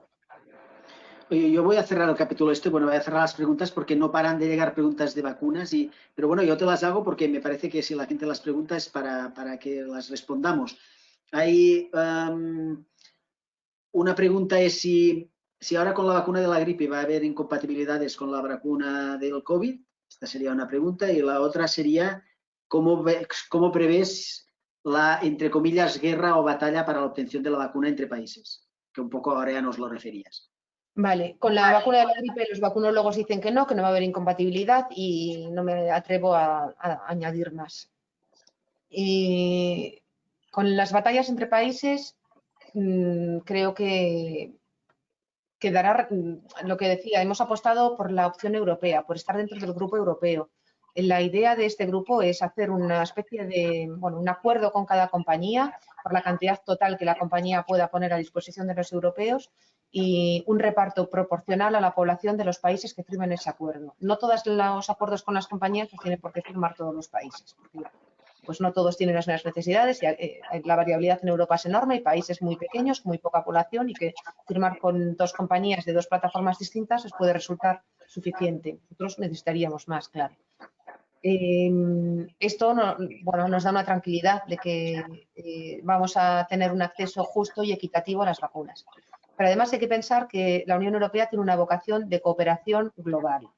Oye, yo voy a cerrar el capítulo bueno, voy a cerrar las preguntas porque no paran de llegar preguntas de vacunas, pero bueno, yo te las hago porque me parece que si la gente las pregunta es para que las respondamos. Hay una pregunta es si ahora con la vacuna de la gripe va a haber incompatibilidades con la vacuna del COVID. Esta sería una pregunta. Y la otra sería, ¿cómo prevés la, entre comillas, guerra o batalla para la obtención de la vacuna entre países? Que un poco ahora ya nos lo referías. Vale, con la vacuna de la gripe los vacunólogos dicen que no va a haber incompatibilidad y no me atrevo a añadir más. Y con las batallas entre países, creo que quedará lo que decía, hemos apostado por la opción europea, por estar dentro del grupo europeo. La idea de este grupo es hacer una especie de, bueno, un acuerdo con cada compañía por la cantidad total que la compañía pueda poner a disposición de los europeos y un reparto proporcional a la población de los países que firmen ese acuerdo. No todos los acuerdos con las compañías los tienen por qué firmar todos los países, porque pues no todos tienen las mismas necesidades y la variabilidad en Europa es enorme, hay países muy pequeños, con muy poca población y que firmar con dos compañías de dos plataformas distintas les puede resultar suficiente. Nosotros necesitaríamos más, claro. Esto bueno, nos da una tranquilidad de que vamos a tener un acceso justo y equitativo a las vacunas. Pero además hay que pensar que la Unión Europea tiene una vocación de cooperación global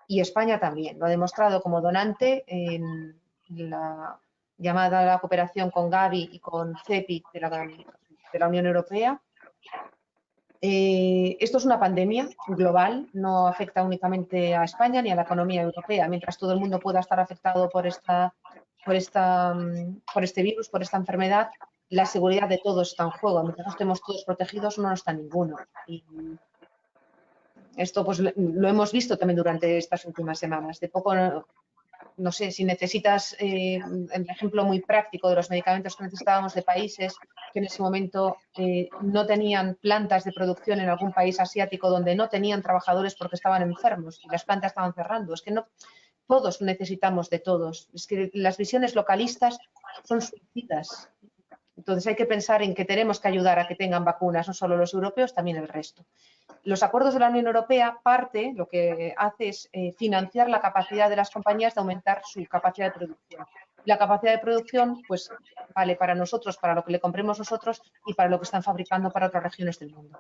y España también. Lo ha demostrado como donante en la llamada a la cooperación con Gavi y con CEPI de la Unión Europea. Esto es una pandemia global, no afecta únicamente a España ni a la economía europea. Mientras todo el mundo pueda estar afectado por este virus, por esta enfermedad, la seguridad de todos está en juego. Mientras no estemos todos protegidos, no está ninguno. Y esto pues lo hemos visto también durante estas últimas semanas. De poco, no sé, si necesitas el ejemplo muy práctico de los medicamentos que necesitábamos de países que en ese momento no tenían plantas de producción en algún país asiático donde no tenían trabajadores porque estaban enfermos y las plantas estaban cerrando. Es que no, todos necesitamos de todos. Es que las visiones localistas son suicidas. Entonces hay que pensar en que tenemos que ayudar a que tengan vacunas, no solo los europeos, también el resto. Los acuerdos de la Unión Europea, lo que hace es financiar la capacidad de las compañías de aumentar su capacidad de producción. La capacidad de producción, pues, vale para nosotros, para lo que le compremos nosotros y para lo que están fabricando para otras regiones del mundo.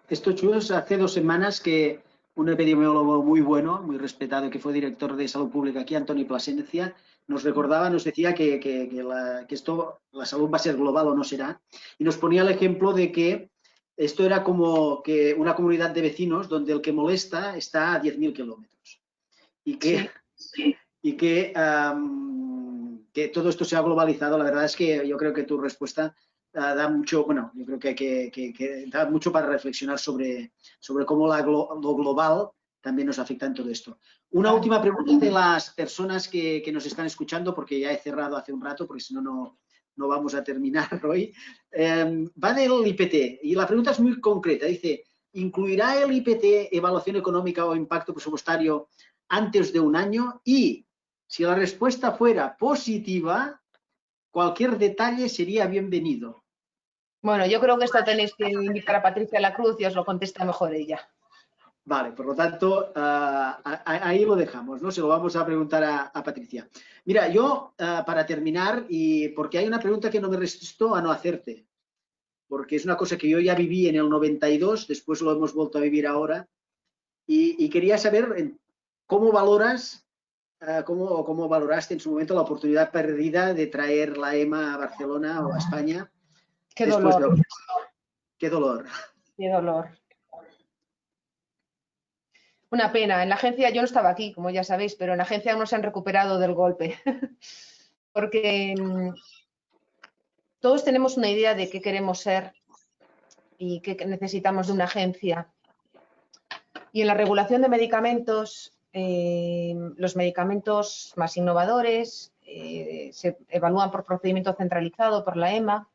Esto, Chus, hace 2 semanas que un epidemiólogo muy bueno, muy respetado, que fue director de Salud Pública aquí, Antoni Plasencia, nos recordaba, nos decía que la salud va a ser global o no será, y nos ponía el ejemplo de que esto era como que una comunidad de vecinos donde el que molesta está a 10.000 kilómetros y que, sí. Y que todo esto se ha globalizado. La verdad es que yo creo que tu respuesta da mucho, bueno, yo creo que da mucho para reflexionar sobre cómo lo global también nos afecta en todo esto. Una última pregunta de las personas que nos están escuchando, porque ya he cerrado hace un rato, porque si no, no vamos a terminar hoy. Va del IPT y la pregunta es muy concreta. Dice, ¿incluirá el IPT evaluación económica o impacto presupuestario antes de un año? Y si la respuesta fuera positiva, cualquier detalle sería bienvenido. Bueno, yo creo que esto tenéis que invitar a Patricia Lacruz y os lo contesta mejor ella. Vale, por lo tanto, ahí lo dejamos, ¿no? Se lo vamos a preguntar a Patricia. Mira, yo, para terminar, y porque hay una pregunta que no me resisto a no hacerte, porque es una cosa que yo ya viví en el 92, después lo hemos vuelto a vivir ahora, y quería saber cómo valoras, cómo valoraste en su momento la oportunidad perdida de traer la EMA a Barcelona o a España. Qué después dolor. Qué dolor. Qué dolor. Una pena. En la agencia, yo no estaba aquí, como ya sabéis, pero en la agencia no se han recuperado del golpe. Porque todos tenemos una idea de qué queremos ser y qué necesitamos de una agencia. Y en la regulación de medicamentos, los medicamentos más innovadores se evalúan por procedimiento centralizado por la EMA.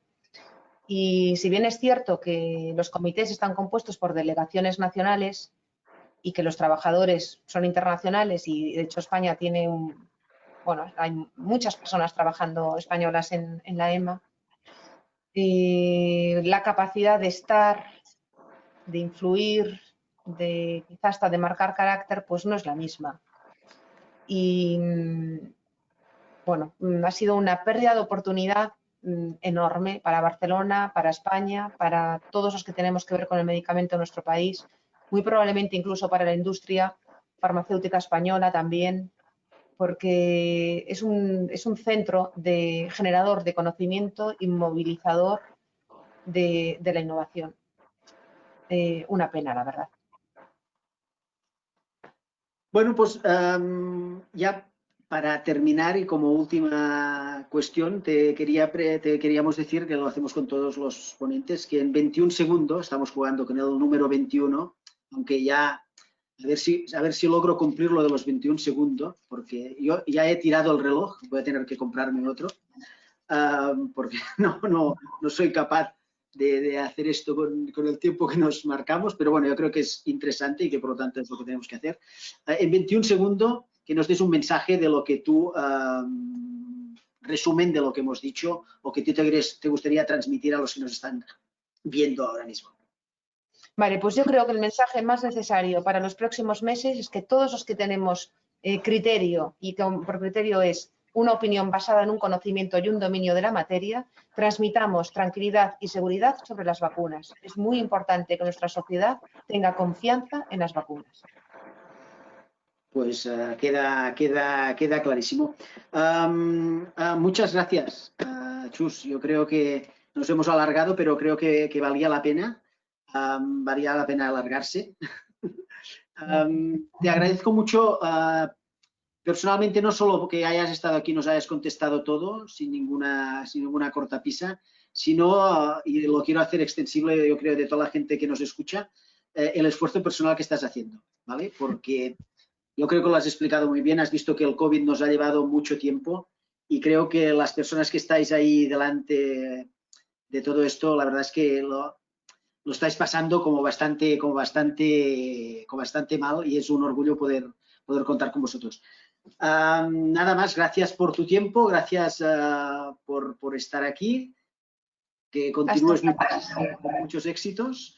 Y si bien es cierto que los comités están compuestos por delegaciones nacionales y que los trabajadores son internacionales y de hecho España tiene bueno, hay muchas personas trabajando españolas en la EMA, la capacidad de estar, de influir, de quizás hasta de marcar carácter, pues no es la misma. Y bueno, ha sido una pérdida de oportunidad enorme para Barcelona, para España, para todos los que tenemos que ver con el medicamento en nuestro país, muy probablemente incluso para la industria farmacéutica española también, porque es un centro generador de conocimiento y movilizador de la innovación. Una pena, la verdad. Bueno, pues ya para terminar y como última cuestión, te queríamos decir que lo hacemos con todos los ponentes, que en 21 segundos, estamos jugando con el número 21, aunque ya a ver si logro cumplir lo de los 21 segundos, porque yo ya he tirado el reloj, voy a tener que comprarme otro, porque no soy capaz de hacer esto con el tiempo que nos marcamos, pero bueno, yo creo que es interesante y que por lo tanto es lo que tenemos que hacer. En 21 segundos, que nos des un mensaje de lo que tú, resumen de lo que hemos dicho o que te gustaría transmitir a los que nos están viendo ahora mismo. Vale, pues yo creo que el mensaje más necesario para los próximos meses es que todos los que tenemos criterio, y que por criterio es una opinión basada en un conocimiento y un dominio de la materia, transmitamos tranquilidad y seguridad sobre las vacunas. Es muy importante que nuestra sociedad tenga confianza en las vacunas. Pues queda clarísimo. Muchas gracias, Chus. Yo creo que nos hemos alargado, pero creo que valía la pena. Valía la pena alargarse. Te agradezco mucho, personalmente, no solo porque hayas estado aquí y nos hayas contestado todo sin ninguna cortapisa, sino, y lo quiero hacer extensible, yo creo, de toda la gente que nos escucha, el esfuerzo personal que estás haciendo, ¿vale? Porque yo creo que lo has explicado muy bien, has visto que el COVID nos ha llevado mucho tiempo y creo que las personas que estáis ahí delante de todo esto, la verdad es que lo estáis pasando como bastante mal y es un orgullo poder contar con vosotros. Nada más, gracias por tu tiempo, gracias por estar aquí, que continúes con muchos éxitos.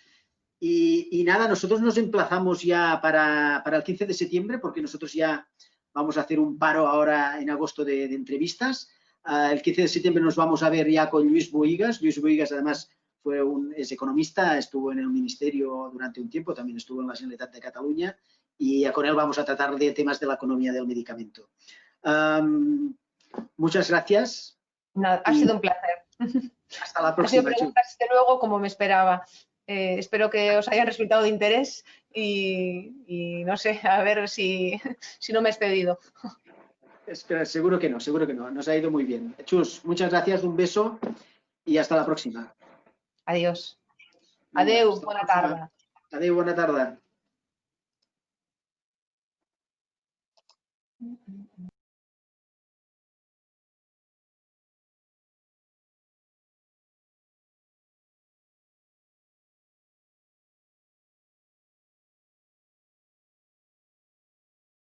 Y nada, nosotros nos emplazamos ya para el 15 de septiembre, porque nosotros ya vamos a hacer un paro ahora en agosto de entrevistas. El 15 de septiembre nos vamos a ver ya con Lluís Bohigas. Lluís Bohigas, además, es economista, estuvo en el Ministerio durante un tiempo, también estuvo en la Generalitat de Cataluña, y con él vamos a tratar de temas de la economía del medicamento. Muchas gracias. Nada, ha sido un placer. Hasta la próxima. Ha sido preguntas, desde luego, como me esperaba. Espero que os hayan resultado de interés y no sé, a ver si no me he excedido. Espera, seguro que no, nos ha ido muy bien. Chus, muchas gracias, un beso y hasta la próxima. Adiós. Adeu, bona tarda. Adeu, bona tarda.